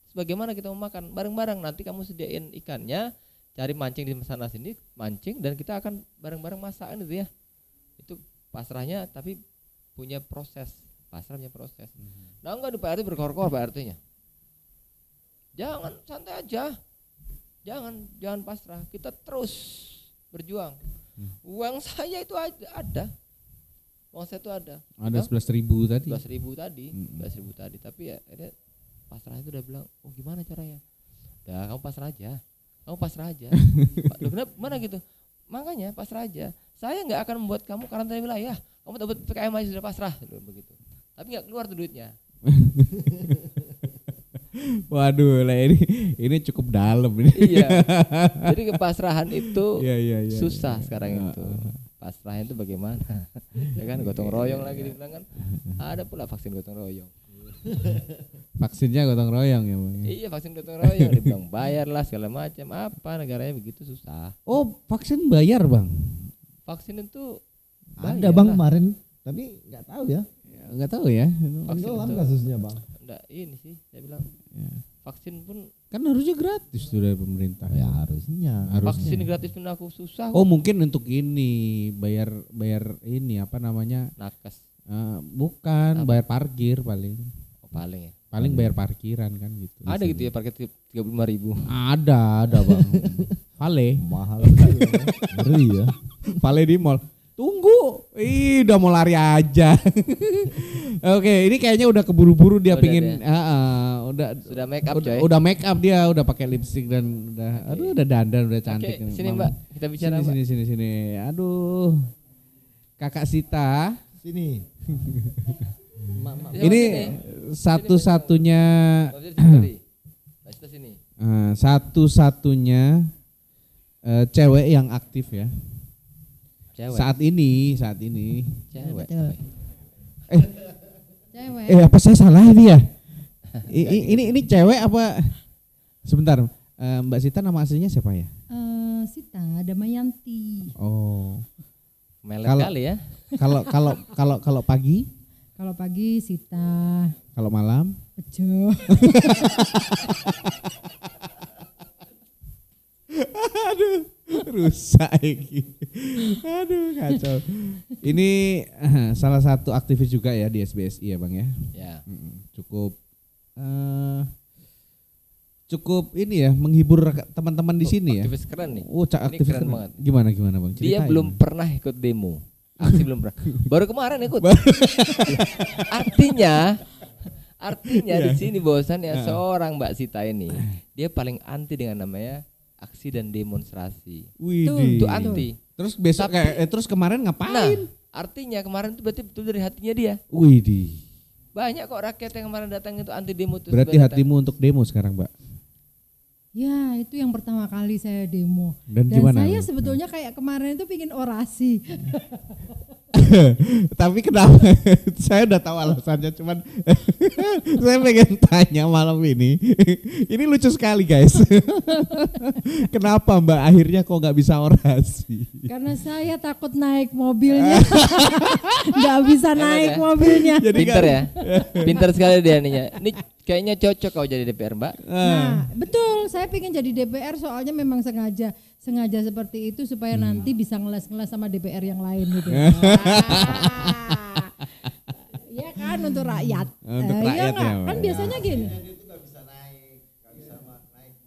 Terus bagaimana kita mau makan bareng-bareng? Nanti kamu sediain ikannya, cari mancing di sana sini, mancing dan kita akan bareng-bareng masakan itu ya. Itu pasrahnya tapi punya proses, pasrahnya proses. Nah enggak di Pak RT berkor-kor Pak RT-nya. Jangan santai aja. Jangan pasrah, kita terus berjuang. Uang saya itu ada. Uang saya itu ada. Ada 11.000 tadi. 11.000 tadi. Tapi ya akhirnya pasrah itu udah bilang, "Oh, gimana caranya?" Udah, kamu pasrah aja. Pak, kenapa mana gitu? Makanya pasrah aja. Saya nggak akan membuat kamu karantina wilayah. Kamu dapat PKM aja sudah pasrah begitu. Tapi nggak keluar tuh duitnya. Waduh, lah ini cukup dalam ini. Iya. Jadi kepasrahan itu Iya. susah sekarang itu. Pasrahnya itu bagaimana? Ya kan gotong royong lagi dibilang kan. Ada pula vaksin gotong royong. Vaksinnya gotong royong ya, Bang. Iya, vaksin gotong royong dibilang bayar lah segala macam. Apa negaranya begitu susah. Oh, vaksin bayar, Bang. Vaksin itu Ada Bang kemarin, tapi nggak tahu ya. Enggak tahu ya. Tenggelam kasusnya Bang. enggak ini sih saya bilang. Ya. Vaksin pun Kan harusnya gratis tuh dari pemerintah. Ya harusnya. vaksin gratis pun aku susah. Oh, mungkin untuk ini bayar ini apa namanya? Nakes. Bukan, bayar parkir paling. Oh, paling ya. Paling bayar parkiran kan gitu. Ada gitu ya parkir 35.000. Ada Bang. Vale. Mahal sekali. Ngeri ya. Vale di mall. Tunggu. Udah mau lari aja. Oke, ini kayaknya udah keburu-buru dia Udah pingin udah Sudah make up coy. udah make up dia, udah pakai lipstick dan udah dandan, udah cantik. Oke, sini Mbak, kita bicara Mbak. Sini. Aduh. Kakak Sita. Sini. Ini satu-satunya Sini. Satu-satunya cewek yang aktif ya. Cewek. Saat ini. Cewek. Cewek. Apa saya salah ini ya? Ini cewek apa? Sebentar, Mbak Sita nama aslinya siapa ya? Sita Damayanti. Oh. Melet Kalau- kali ya. Kalau pagi, Kalau pagi Sita kalau malam, Bejo. rusak iki. Aduh, kacau. Ini salah satu aktivis juga ya di SBSI ya, Bang ya. Ya. Cukup ini ya menghibur teman-teman di sini ya. Aktivis keren nih. Oh, Ini aktivis keren keren. banget. Gimana Bang? Dia Ceritain. belum pernah ikut demo. Aksi belum pernah. Baru kemarin ikut. Artinya di sini bahwasannya seorang Mbak Sita ini dia paling anti dengan namanya aksi dan demonstrasi. Widih. Itu anti. Terus besok terus kemarin Nah, ngapain? artinya kemarin itu berarti betul dari hatinya dia. Widih. Banyak kok rakyat yang kemarin datang itu anti demo itu. Berarti sebenarnya. hatimu untuk demo sekarang, Mbak. Ya, itu yang pertama kali saya demo. Dan Dan gimana? saya sebetulnya kayak kemarin itu pingin orasi. Tapi kenapa? Saya udah tahu alasannya, cuman saya pengen tanya malam ini. Ini lucu sekali, guys. Kenapa Mbak akhirnya kok nggak bisa orasi? Karena saya takut naik mobilnya. Nggak bisa naik ya? mobilnya. Jadi Pinter ya. Pinter sekali dia nih. Ini kayaknya cocok kau jadi DPR, Mbak. Nah, betul. Saya pengen jadi DPR soalnya memang sengaja seperti itu supaya nanti bisa ngeles-ngeles sama DPR yang lain gitu. Iya kan untuk rakyat. Untuk Iya rakyat nggak? ya, Mbak. Kan biasanya gini.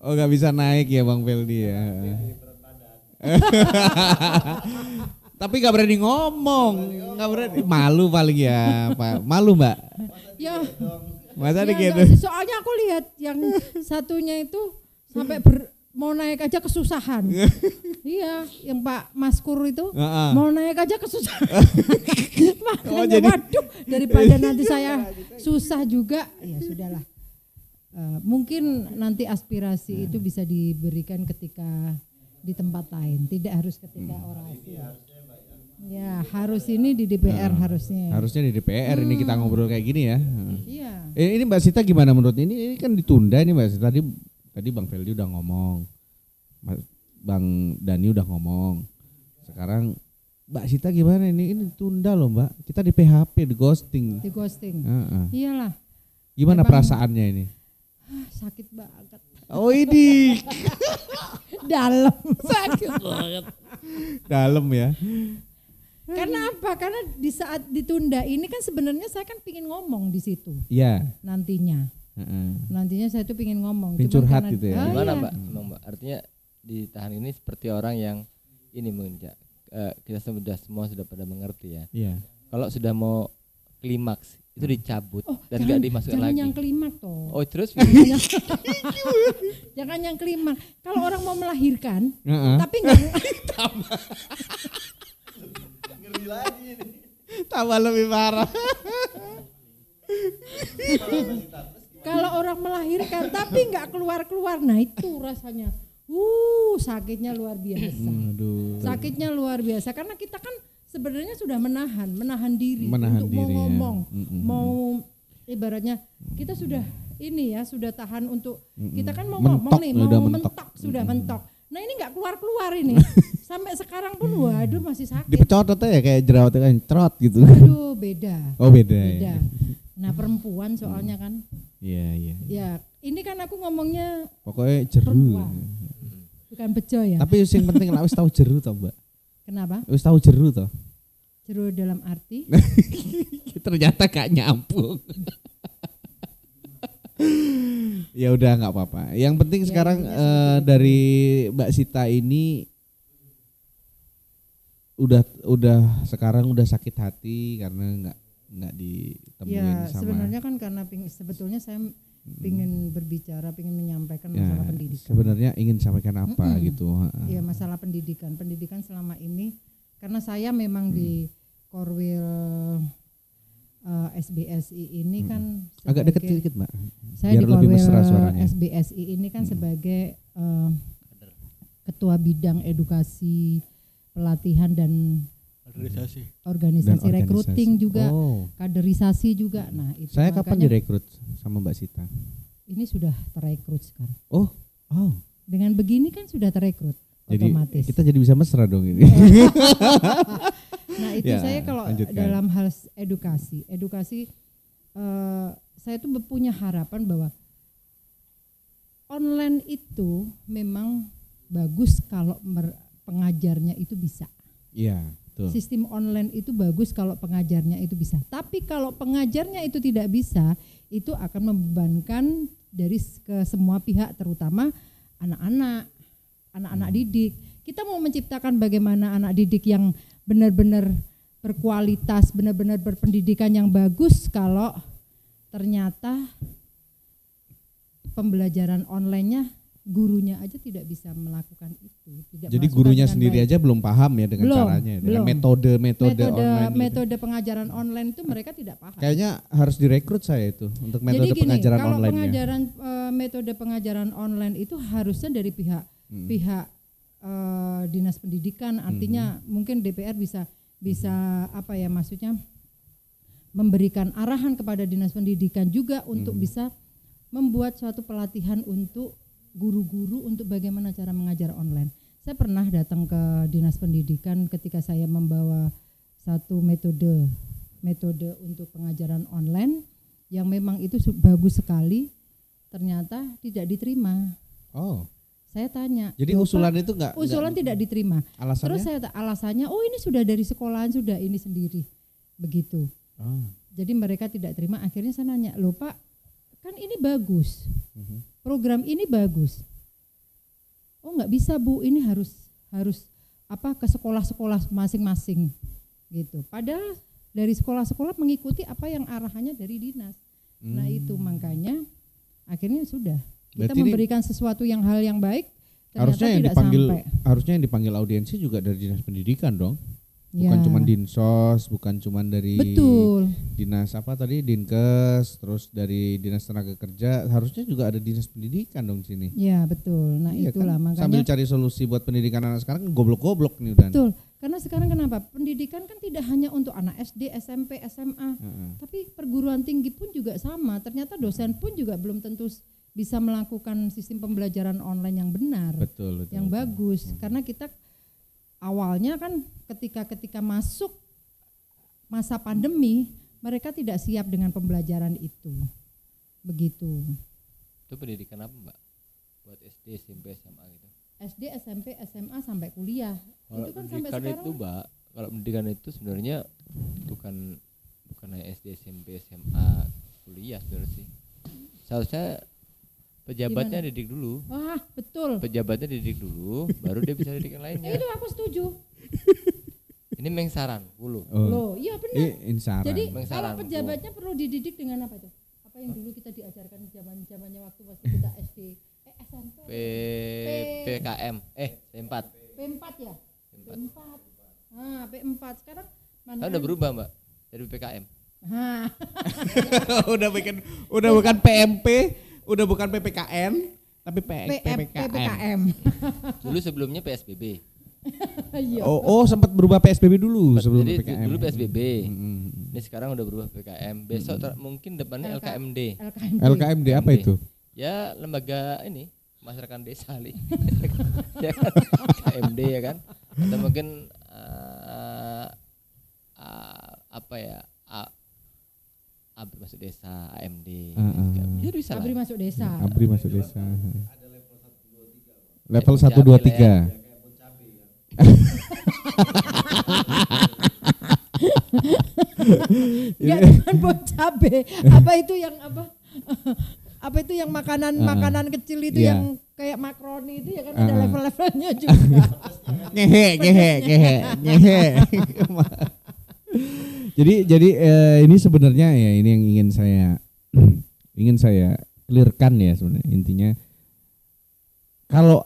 Oh, nggak bisa naik ya Bang Feldi ya. Tapi nggak berani ngomong, nggak berani. Malu paling ya, Pak. Malu Mbak. Ya. Masa Ya, gitu. enggak sih, soalnya aku lihat yang satunya itu sampai mau naik aja kesusahan. Iya, yang Pak Maskur itu mau naik aja kesusahan. Makanya waduh, daripada nanti saya susah juga, ya sudahlah. Mungkin nanti aspirasi itu bisa diberikan ketika di tempat lain, tidak harus ketika orasi. Ya, harus ini di DPR harusnya. Harusnya di DPR ini kita ngobrol kayak gini ya. Iya. Ini Mbak Sita gimana menurut ini kan ditunda ini Mbak Sita, tadi Bang Feldi udah ngomong. Bang Dani udah ngomong. Sekarang Mbak Sita gimana ini ditunda loh Mbak. Kita di PHP, di ghosting. Di ghosting. Iyalah. Gimana Memang, perasaannya ini? Sakit banget. Oh ini. Dalam. Sakit banget. Dalam ya. Karena apa? Karena di saat ditunda ini kan sebenarnya saya kan pingin ngomong di situ. Iya. Nantinya. Nantinya saya tuh pingin ngomong. Pingin curhat gitu ya. Gimana iya. Mbak? Emang Mbak, artinya ditahan ini seperti orang yang ini mungkin ya, kita semua sudah pada mengerti ya. Iya. Kalau sudah mau klimaks itu dicabut dan jangan, nggak dimasukkan jangan lagi. yang klimaks toh. Oh terus Jangan yang klimaks. Kalau orang mau melahirkan, tapi nggak Ngeri lagi ini. tambah lebih parah. kalau orang melahirkan tapi nggak keluar, nah itu rasanya. Sakitnya luar biasa. Aduh. Sakitnya luar biasa karena kita kan sebenarnya sudah menahan diri Menahan untuk diri, mau ya. ngomong, mau ibaratnya kita sudah ini ya sudah tahan untuk kita kan mau Mentok, ngomong nih, mau udah mentok, mentok. sudah mentok. Nah ini nggak keluar ini sampai sekarang pun waduh masih sakit. Dipecot ya kayak jerawat kan cerot gitu. Aduh beda. Oh beda. Beda. Ya. Nah perempuan soalnya kan. Iya. Ya ini kan aku ngomongnya Pokoknya jeru. perempuan. Bukan bejo ya. Tapi yang penting lah wis tahu jeru toh, Mbak. Kenapa? Wis tahu jeru toh. Jeru dalam arti Ternyata gak nyambung. Ya udah nggak apa-apa. Yang penting sekarang dari Mbak Sita ini udah sekarang udah sakit hati karena nggak ditemuin ya, sama. sebenarnya kan karena sebetulnya saya pingin berbicara, pingin menyampaikan masalah pendidikan. Sebenarnya ingin sampaikan apa gitu. Iya, masalah pendidikan. Pendidikan selama ini karena saya memang di Korwil SBSI ini kan agak dekat sedikit Mbak. Saya biar di lebih Korwil mesra suaranya. SBSI ini kan sebagai ketua bidang edukasi, pelatihan dan organisasi rekruting juga, kaderisasi juga. Nah, itu Saya kapan makanya direkrut sama Mbak Sita? ini sudah terekrut sekarang. Oh. Dengan begini kan sudah terekrut Jadi otomatis. kita jadi bisa mesra dong ini. Nah itu Ya, saya kalau lanjutkan. dalam hal edukasi saya tuh punya harapan bahwa online itu memang bagus kalau pengajarnya itu bisa. Iya, betul. Sistem online itu bagus kalau pengajarnya itu bisa. Tapi kalau pengajarnya itu tidak bisa, itu akan membebankan ke semua pihak, terutama anak-anak didik. Kita mau menciptakan bagaimana anak didik yang benar-benar berkualitas, benar-benar berpendidikan yang bagus kalau ternyata pembelajaran online-nya gurunya aja tidak bisa melakukan itu. Jadi gurunya sendiri aja belum paham ya dengan caranya, dengan metode online. Metode pengajaran online itu mereka tidak paham. Kayaknya harus direkrut saya itu untuk metode pengajaran kalau online-nya. Metode pengajaran online itu harusnya dari pihak dinas pendidikan, artinya mungkin DPR bisa apa ya maksudnya memberikan arahan kepada dinas pendidikan juga untuk bisa membuat suatu pelatihan untuk guru-guru untuk bagaimana cara mengajar online. Saya pernah datang ke dinas pendidikan ketika saya membawa satu metode untuk pengajaran online yang memang itu bagus sekali, ternyata tidak diterima. Oh. Saya tanya. Jadi usulan itu usulan tidak diterima. Alasannya? Terus alasannya, ini sudah dari sekolahan sudah ini sendiri, begitu. Oh. Jadi mereka tidak terima. Akhirnya saya nanya, loh Pak, kan ini bagus, program ini bagus. Oh nggak bisa Bu, ini harus ke sekolah-sekolah masing-masing gitu. Padahal dari sekolah-sekolah mengikuti apa yang arahannya dari dinas. Nah itu makanya akhirnya sudah kita Berarti memberikan sesuatu hal yang baik. Harusnya yang tidak dipanggil sampai. harusnya yang dipanggil audiensi juga dari dinas pendidikan dong. Bukan Ya. cuma dinsos, bukan cuma dari Betul. dinas apa tadi Dinkes, terus dari dinas tenaga kerja, harusnya juga ada dinas pendidikan dong di sini. Ya betul. Nah Iya itulah kan? makanya. Sambil cari solusi buat pendidikan anak sekarang kan goblok-goblok nih udah. Betul. Karena sekarang kenapa? Pendidikan kan tidak hanya untuk anak SD, SMP, SMA, tapi perguruan tinggi pun juga sama. Ternyata dosen pun juga belum tentu bisa melakukan sistem pembelajaran online yang benar, Betul. yang bagus. Karena kita awalnya kan ketika masuk masa pandemi, mereka tidak siap dengan pembelajaran itu. Begitu. Itu pendidikan apa Mbak? Buat SD, SMP, SMA gitu. SD, SMP, SMA sampai kuliah. Kalau Itu kan sampai pendidikan sekarang. itu Mbak, kalau pendidikan itu sebenarnya bukan hanya SD, SMP, SMA, kuliah sebenarnya sih. Seharusnya pejabatnya didik dulu. Wah, betul. Pejabatnya didik dulu, baru dia bisa didik yang lainnya. Itu aku setuju. Ini mengsaran dulu. Loh, iya benar. Ini saran. Jadi Mengsaran. kalau pejabatnya perlu dididik dengan apa itu? Apa yang dulu kita diajarkan zaman-zamannya waktu kita SD, SMP, PKM, P4. P4 ya? P4. Nah, P4 sekarang Kan udah berubah Mbak dari PKM. Nah, udah bukan PMP, udah bukan PPKN, tapi PPKM. PPKM. Dulu sebelumnya PSBB. Iya. Oh, sempat berubah PSBB dulu sebelum Jadi PPKM. dulu PSBB. Mm-mm. Ini sekarang udah berubah PKM. Besok mungkin depannya LKMD. LKMD apa itu? Ya lembaga ini masyarakat desa li. Ya kan? KMD ya kan? Atau mungkin apa ya? ABRI masuk desa, AMD. Jadi bisa lah. Abri masuk desa. Abri masuk desa. Level 1 2 3. Enggak dengan bon cabe. Apa itu yang apa? Apa itu yang makanan kecil itu yang kayak makaroni itu ya kan ada level-levelnya juga. Ngehe. Jadi ini sebenarnya ya ini yang ingin saya clearkan ya sebenarnya intinya. Kalau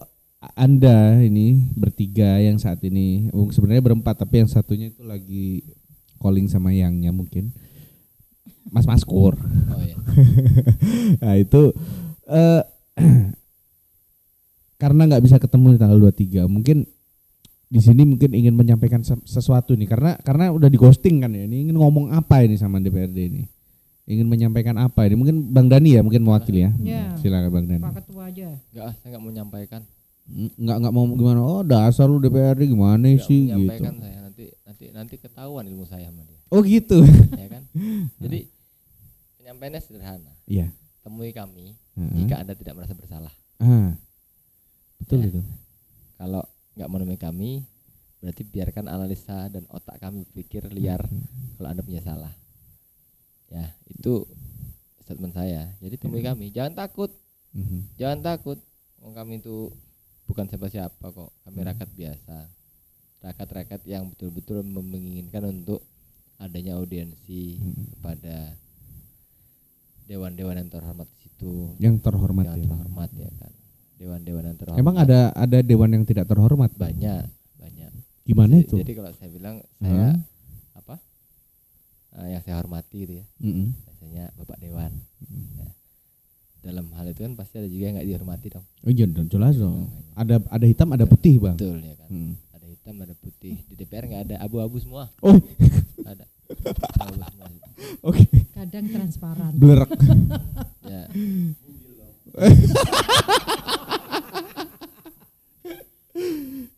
Anda ini bertiga yang saat ini sebenarnya berempat tapi yang satunya itu lagi calling sama yangnya mungkin Mas Maskur. Oh iya. Nah itu karena nggak bisa ketemu di tanggal 23 mungkin di sini mungkin ingin menyampaikan sesuatu nih karena udah di ghosting kan ya, ini ingin ngomong apa ini sama DPRD ini, ingin menyampaikan apa ini, mungkin Bang Dani ya mungkin mewakili ya. Silakan Bang Dani. Pak Ketua aja. Enggak, saya enggak mau menyampaikan. Nggak mau gimana, oh dasar lu DPRD gimana sih gitu. Menyampaikan saya nanti ketahuan ilmu saya sama dia. Oh gitu. Ya kan? Jadi penyampaiannya sederhana. Iya. Temui kami jika Anda tidak merasa bersalah. Betul Ya. itu. Kalau nggak menemui kami, berarti biarkan analisa dan otak kami berpikir liar kalau Anda punya salah. Ya, itu statement saya. Jadi temui kami, jangan takut. Jangan takut. Kami itu bukan siapa-siapa kok. Kami rakyat biasa. Rakyat-rakyat yang betul-betul menginginkan untuk adanya audiensi kepada dewan-dewan yang terhormat di situ. Yang terhormat yang ya. terhormat ya kan. Dewan-dewan yang terhormat. Emang ada dewan yang tidak terhormat? banyak. Gimana itu? Jadi kalau saya bilang saya apa? Yang saya hormati gitu ya. Biasanya Bapak Dewan. Ya. Dalam hal itu kan pasti ada juga yang nggak dihormati dong. Oh iya jelas dong. Ada hitam ada putih Bang. Betul ya kan. Ada hitam ada putih. Di DPR nggak ada abu-abu semua. Oh. Ada. Abu semua. Oke. Kadang transparan. Belerek. Ya.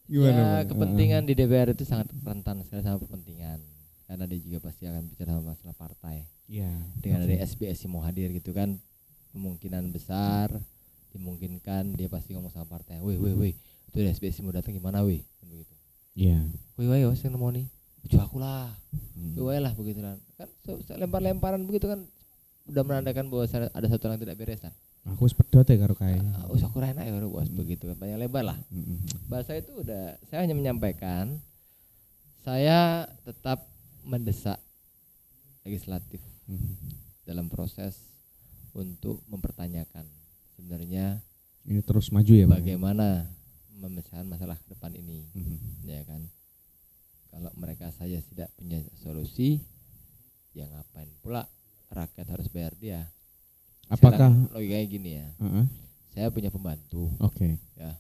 Gimana? Ya, Bang? kepentingan di DPR itu sangat rentan sekali sama kepentingan. Karena dia juga pasti akan bicara sama masalah partai. Iya. Dengan ada SBSI mau hadir gitu kan, kemungkinan besar dimungkinkan dia pasti ngomong sama partai. Weh, itu ada SBSI mau datang gimana weh? Kan begitu. Iya. Weh, saya mau nih. Baju aku lah. Weh lah begitu kan. Kan lempar-lemparan begitu kan udah menandakan bahwa ada satu yang tidak beres kan. Aku wis pedot ya karo kae. Usah kurang enak ya bos begitu panjang lebar lah. Bahasa itu udah saya hanya menyampaikan saya tetap mendesak legislatif dalam proses untuk mempertanyakan sebenarnya Ini terus maju ya, Bang. bagaimana memecahkan masalah ke depan ini. Ya kan. Kalau mereka saja tidak punya solusi, ya ngapain pula rakyat harus bayar dia. Apakah Sekarang logikanya gini ya. Saya punya pembantu. Oke. Ya.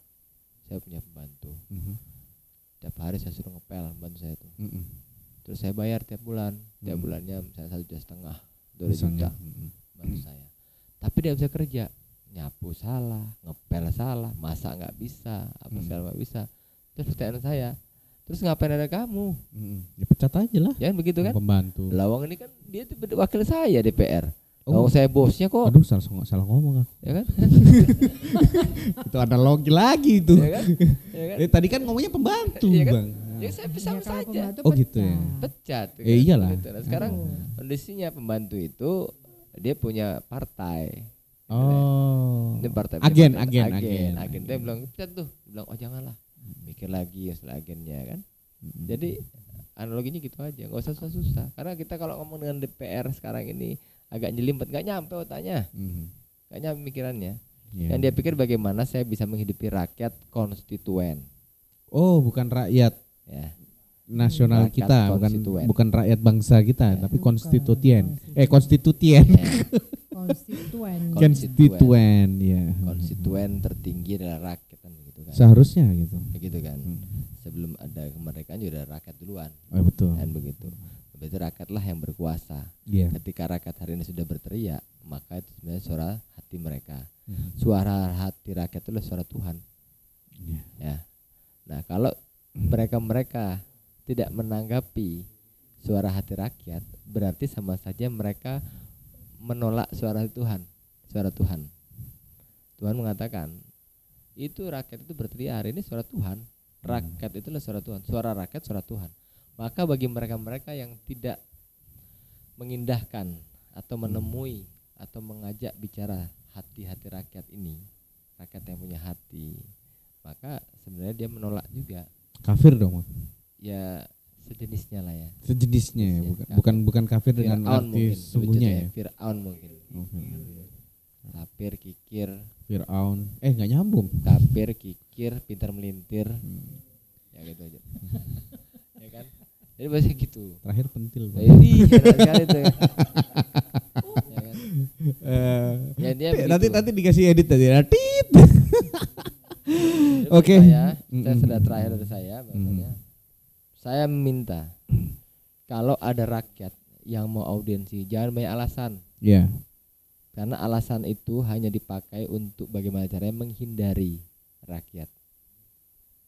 Saya punya pembantu. Tiap hari saya suruh ngepel pembantu saya itu. Terus saya bayar tiap bulan. Tiap bulannya misalnya 1,5 juta, 2 juta pembantu saya. Tapi dia bisa kerja. Nyapu salah, ngepel salah, masak nggak bisa, apa segala nggak bisa. Terus pertanyaan saya, terus ngapain ada kamu? Dipecat aja lah. Jangan begitu kan? Pembantu. Lawang ini kan dia itu wakil saya DPR. Oh. Lawang saya bosnya kok. Aduh, salah ngomong aku. Ya kan? Itu analogi lagi itu. Ya kan? Ya kan? Tadi kan ngomongnya pembantu, Iya kan? Bang. Ya saya bisa Ya, kalau saja. pembantu Oh gitu ya. Pecat. Iyalah. Gitu. Nah, sekarang kondisinya pembantu itu dia punya partai. Oh. Ini partai Agen. Dia bilang pecat tuh. Dia bilang oh janganlah. Mikir lagi ya setelah agennya kan. Jadi analoginya gitu aja, nggak usah susah-susah. Karena kita kalau ngomong dengan DPR sekarang ini agak nyelimpet, nggak nyampe otaknya, nggak nyampe pikirannya. Dan dia pikir bagaimana saya bisa menghidupi rakyat konstituen. Oh, bukan rakyat Ya. nasional Rakyat kita, konstituen. bukan rakyat bangsa kita, tapi Bukan. konstituen. Ya. Konstituen. Konstituen, ya. Konstituen tertinggi adalah rakyat kan begitu kan. Seharusnya gitu. Begitu kan. Sebelum ada kemerdekaan juga ada rakyat duluan. Oh, betul. Kan begitu. Berarti rakyatlah yang berkuasa. Iya. Ketika rakyat hari ini sudah berteriak, maka itu sebenarnya suara hati mereka. Suara hati rakyat itu adalah suara Tuhan. Ya. Nah, kalau mereka tidak menanggapi suara hati rakyat, berarti sama saja mereka menolak suara Tuhan. Suara Tuhan. Tuhan mengatakan, itu rakyat itu berteriak, hari ini suara Tuhan. Rakyat itulah suara Tuhan. Suara rakyat suara Tuhan. Maka bagi mereka-mereka yang tidak mengindahkan atau menemui atau mengajak bicara hati-hati rakyat ini, rakyat yang punya hati, maka sebenarnya dia menolak juga. Kafir dong, Bang. Ya sejenisnya lah ya. Sejenisnya ya, bukan kafir dengan Fir'aun arti mungkin, sungguhnya ya. Fir'aun mungkin. Kafir, kikir, Fir'aun. Enggak nyambung. kafir, kikir, pintar melintir. Ya gitu aja. Ya kan? Jadi bahasa gitu. Terakhir pentil, Bang. Jadi enak sekali tuh. Ya kan? Ya dia Nanti dikasih edit tadi. Tit. Oke. Saya sudah terakhir dari saya bahasanya. Saya meminta kalau ada rakyat yang mau audiensi jangan banyak alasan. Iya. Karena alasan itu hanya dipakai untuk bagaimana caranya menghindari rakyat.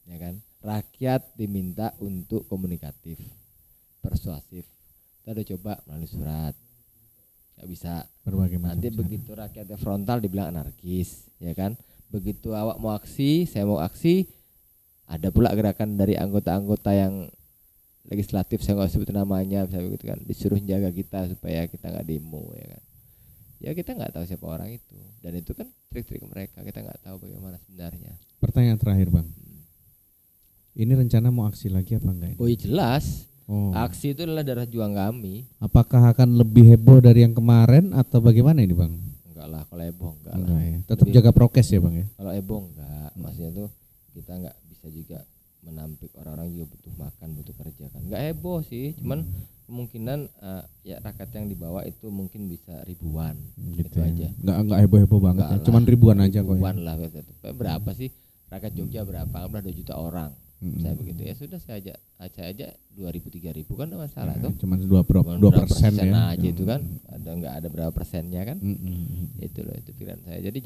Ya kan? Rakyat diminta untuk komunikatif, persuasif. Kita udah coba melalui surat. Gak bisa. Berbagai macam Nanti cara. begitu rakyatnya frontal dibilang anarkis, ya kan? Begitu awak mau aksi, saya mau aksi, ada pula gerakan dari anggota-anggota yang legislatif, saya nggak sebut namanya, bisa begitu kan? Disuruh jaga kita supaya kita nggak demo, ya kan? Ya kita nggak tahu siapa orang itu, dan itu kan trik-trik mereka, kita nggak tahu bagaimana sebenarnya. Pertanyaan terakhir, Bang. Ini rencana mau aksi lagi apa enggak? Oh iya jelas, Oh. aksi itu adalah darah juang kami. Apakah akan lebih heboh dari yang kemarin atau bagaimana ini, Bang? Enggak lah, kalau heboh enggak lah. Enggak ya. Tetap Lebih- jaga prokes ya, Bang ya. Kalau heboh enggak, maksudnya tuh kita enggak bisa juga menampik orang-orang juga butuh makan, butuh kerja kan. Enggak heboh sih, cuman kemungkinan ya rakyat yang dibawa itu mungkin bisa ribuan, Gitu itu ya. aja. Enggak heboh-heboh banget Enggak ya. lah, Cuman ribuan aja kok ya. Ribuan lah. Berapa sih rakyat Jogja berapa? Anggaplah 2 juta orang. Saya begitu ya sudah saya aja 2.000 3.000 kan enggak masalah tuh. Cuman Cuman 2% ya. aja itu kan. Ada enggak ada berapa persennya kan? Itu loh, itu pikiran saya. Jadi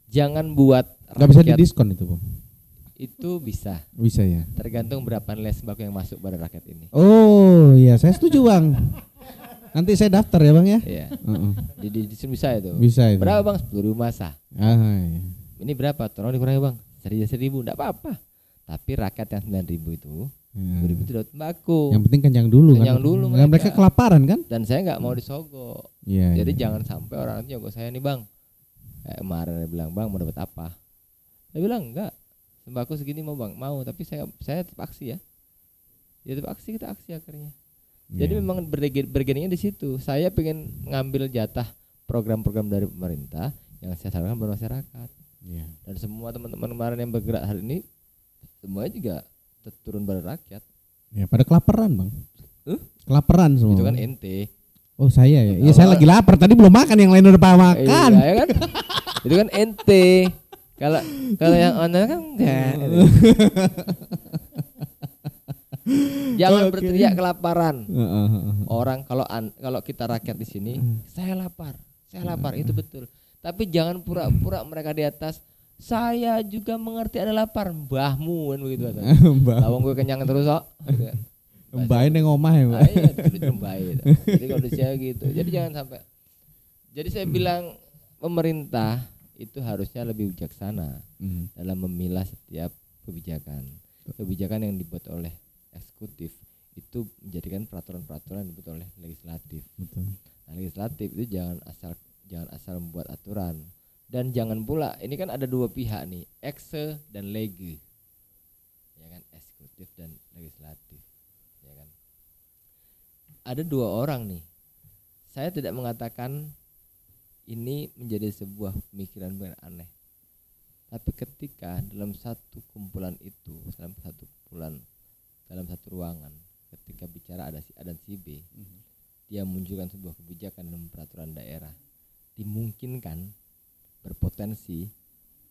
jangan buat Enggak bisa rakyat didiskon itu, Bang. itu bisa Bisa ya. tergantung berapa nilai sembako yang masuk pada rakyat ini. Oh, iya, saya setuju, Bang. Nanti saya daftar ya, Bang ya. Iya. Heeh. Di bisa itu. Bisa itu. Berapa Bang? 10.000 masa. Iya. Ini berapa? Tolong dikurangi Bang. 1.000 enggak apa-apa. Tapi rakyat yang 9.000 itu, 2.000 itu dapat sembako. Yang penting kenyang dulu kan. Kenyang dulu Mereka mereka. kelaparan kan? Dan saya enggak mau disogok. Iya. Jadi iya. jangan sampai orang itu nyogok saya nih Bang. Kayak kemarin dia bilang, "Bang, mau dapat apa?" Saya bilang, "Enggak. Sembako segini mau, Bang." "Mau, tapi saya tetap aksi ya." Ya tetap aksi, kita aksi akhirnya. Jadi memang bergeningnya di situ. Saya pengen ngambil jatah program-program dari pemerintah yang saya salurkan buat masyarakat. Dan semua teman-teman kemarin yang bergerak hari ini semuanya juga turun pada rakyat. Ya, pada kelaparan, Bang. Kelaparan semua. Itu kan ente. Oh, saya ya. Iya, saya lagi lapar. Tadi belum makan, yang lain udah pada makan. Iya kan? Itu kan ente. Kalau yang online kan enggak. Jangan berteriak kelaparan. Orang kalau kita rakyat di sini, saya lapar itu betul. Tapi jangan pura-pura mereka di atas. Saya juga mengerti ada lapar, mbahmu kan begitu kan. Lawang gue kenyang terus kok. Mbae ning omah ya, Mbak. Iya, Mbae. Jadi kondisinya gitu. Jadi jangan sampai. Jadi saya bilang pemerintah itu harusnya lebih bijaksana dalam memilah setiap kebijakan. Kebijakan yang dibuat oleh eksekutif itu menjadikan peraturan-peraturan yang dibuat oleh legislatif. Betul. Nah, legislatif itu jangan asal membuat aturan, dan jangan pula ini kan ada dua pihak nih, ekse dan lege, ya kan, eksekutif dan legislatif, ya kan. Ada dua orang nih. Saya tidak mengatakan ini menjadi sebuah pemikiran yang aneh, tapi ketika dalam satu kumpulan itu, dalam satu ruangan, ketika bicara ada si A dan si B, dia munculkan sebuah kebijakan dan peraturan daerah, dimungkinkan berpotensi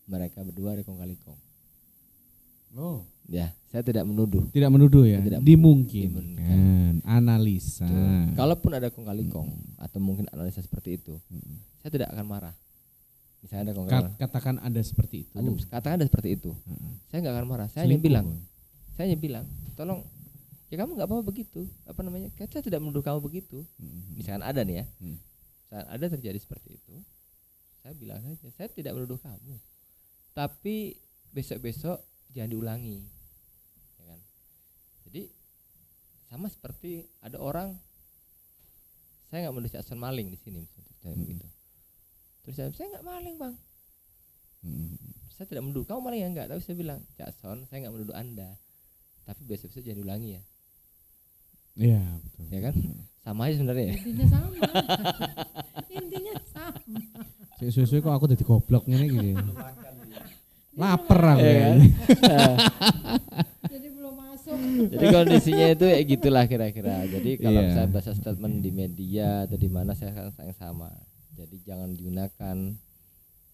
mereka berdua rekong kali kong. Oh, ya, saya tidak menuduh. Tidak menuduh ya. Tidak dimungkinkan. Analisa. Tuh. Kalaupun ada kong kali kong atau mungkin analisa seperti itu, saya tidak akan marah. Misalnya ada kong kali. Katakan ada seperti itu. Katakan ada seperti itu. Saya nggak akan marah. Saya hanya bilang, tolong, ya kamu nggak apa-apa begitu. Apa namanya? Saya tidak menuduh kamu begitu. Misalkan ada nih ya. Misalkan ada terjadi seperti itu, saya bilang saja, saya tidak menuduh kamu. Tapi besok-besok jangan diulangi, ya kan? Jadi sama seperti ada orang, saya nggak menuduh Cak Son maling di sini, begitu. Terus saya nggak maling, Bang. Saya tidak menuduh kamu maling ya, enggak. Tapi saya bilang, Cak Son, saya nggak menuduh Anda. Tapi besok-besok jangan diulangi ya. Iya, betul. Ya kan? Sama aja sebenarnya ya. Intinya sama. Sesuai kok aku jadi goblok ngene iki. Lapar aku. Ya kan? Jadi belum masuk. Jadi kondisinya itu ya gitulah kira-kira. Jadi kalau saya baca statement di media atau di mana, saya akan sayang sama. Jadi jangan digunakan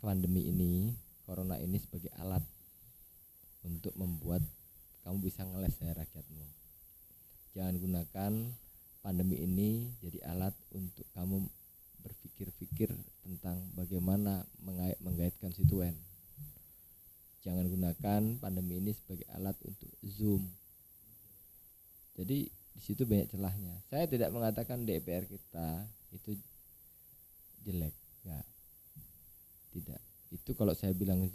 pandemi ini, corona ini sebagai alat untuk membuat kamu bisa ngeles ya rakyatmu. Jangan gunakan pandemi ini jadi alat untuk kamu berpikir-pikir tentang bagaimana menggaitkan konstituen. Jangan gunakan pandemi ini sebagai alat untuk Zoom. Jadi di situ banyak celahnya. Saya tidak mengatakan DPR kita itu jelek, enggak. Tidak. Itu kalau saya bilang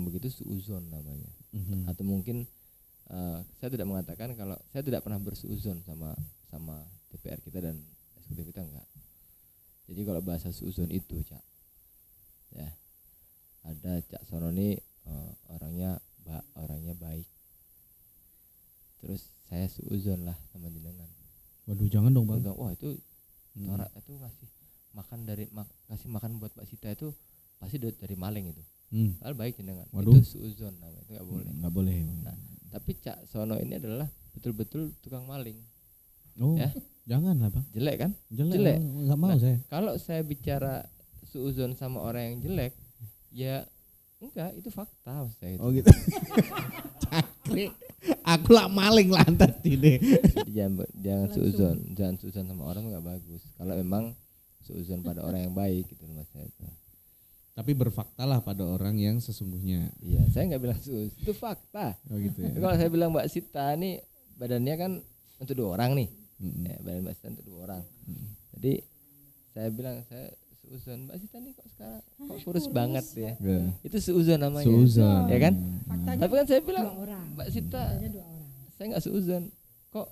begitu suuzon namanya. Atau mungkin saya tidak mengatakan, kalau saya tidak pernah bersuuzon sama DPR kita dan eksekutif kita, enggak. Jadi kalau bahasa suuzon itu, Cak, ya, ada Cak Sono ini orangnya baik, terus saya suuzon lah sama jenengan. Waduh, jangan dong, Bang. Wah, itu orang itu ngasih makan buat Mbak Sita itu pasti dari maling itu. Kalau baik jenengan. Waduh. Itu suuzon namanya, itu enggak boleh. Enggak boleh. Nah, tapi Cak Sono ini adalah betul-betul tukang maling. Oh, ya? Jangan lah, Bang. Jelek kan? Jelek. Enggak mau saya. Kalau saya bicara suuzon sama orang yang jelek, ya enggak, itu fakta saya. Oh gitu. Cakri. Aku lah maling lantas ini. Jangan suuzon sama orang, enggak bagus. Kalau memang suuzon pada orang yang baik gitu Mas saya itu. Tapi berfaktalah pada orang yang sesungguhnya. Iya, saya enggak bilang suuzon, itu fakta. Oh gitu ya. Kalau saya bilang Mbak Sita nih badannya kan untuk 2 orang nih. Ya, badan Mbak Sita untuk 2 orang. Jadi saya bilang saya suuzon Mbak Sita nih kok sekarang kok kurus banget ya. Itu suuzon namanya. Suuzon. Ya kan? Faktanya Tapi kan saya bilang 2 orang. Mbak Sita, Faktanya 2 orang. saya enggak suuzon. Kok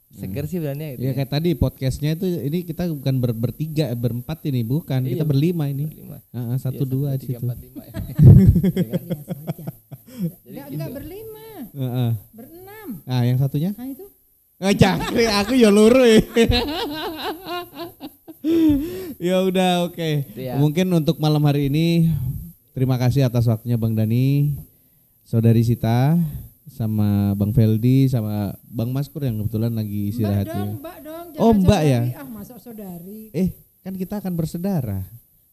Seger sih berani Ya kayak tadi podcastnya itu ini kita bukan bertiga berempat ini bukan kita berlima ini. Satu dua di situ. 4, 5 ya. Biasa aja. Enggak berlima. Berenam. Nah yang satunya? Nah itu. Cakri aku ya luru ya. Ya udah oke. Ya. Mungkin untuk malam hari ini terima kasih atas waktunya Bang Dani, Saudari Sita, sama Bang Feldi, sama Bang Maskur yang kebetulan lagi istirahat. Mbak dong. Oh Mbak ya? Masa saudari. Kan kita akan bersaudara.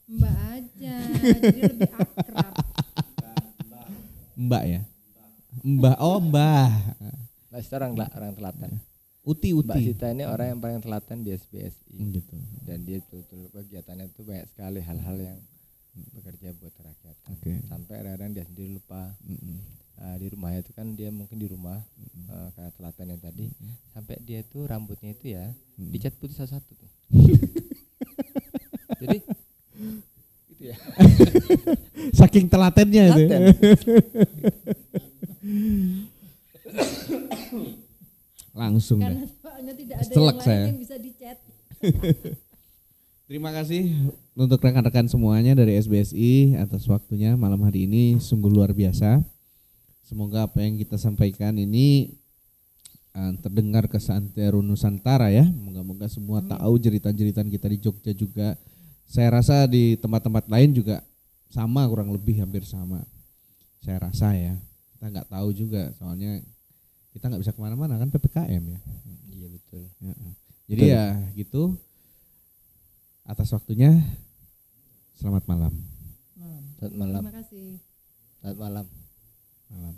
Mbak aja, jadi lebih akrab. Mbak ya? Mbak, oh Mbak. Mbak Sita orang telaten. Uti. Mbak Sita ini orang yang paling telaten di SBSI. Gitu. Dan dia betul kegiatannya itu banyak sekali hal-hal yang bekerja buat rakyat. Oke. Sampai kadang-kadang dia sendiri lupa. Di rumahnya itu kan dia mungkin di rumah karena telaten yang tadi sampai dia tuh rambutnya itu ya dicat putih satu-satu tuh. Jadi gitu ya. Saking telatennya itu. Langsung Karena deh. soalnya tidak ada Setelak yang saya. lain yang bisa dicat. Terima kasih untuk rekan-rekan semuanya dari SBSI atas waktunya malam hari ini, sungguh luar biasa. Semoga apa yang kita sampaikan ini terdengar ke seantero Nusantara ya. Moga-moga semua tahu jeritan-jeritan kita di Jogja juga. Saya rasa di tempat-tempat lain juga sama, kurang lebih hampir sama. Saya rasa ya. Kita nggak tahu juga soalnya kita nggak bisa kemana-mana kan PPKM ya. Iya betul. Jadi ya gitu. Atas waktunya, selamat malam. Selamat malam. Terima kasih. Selamat malam. Malam.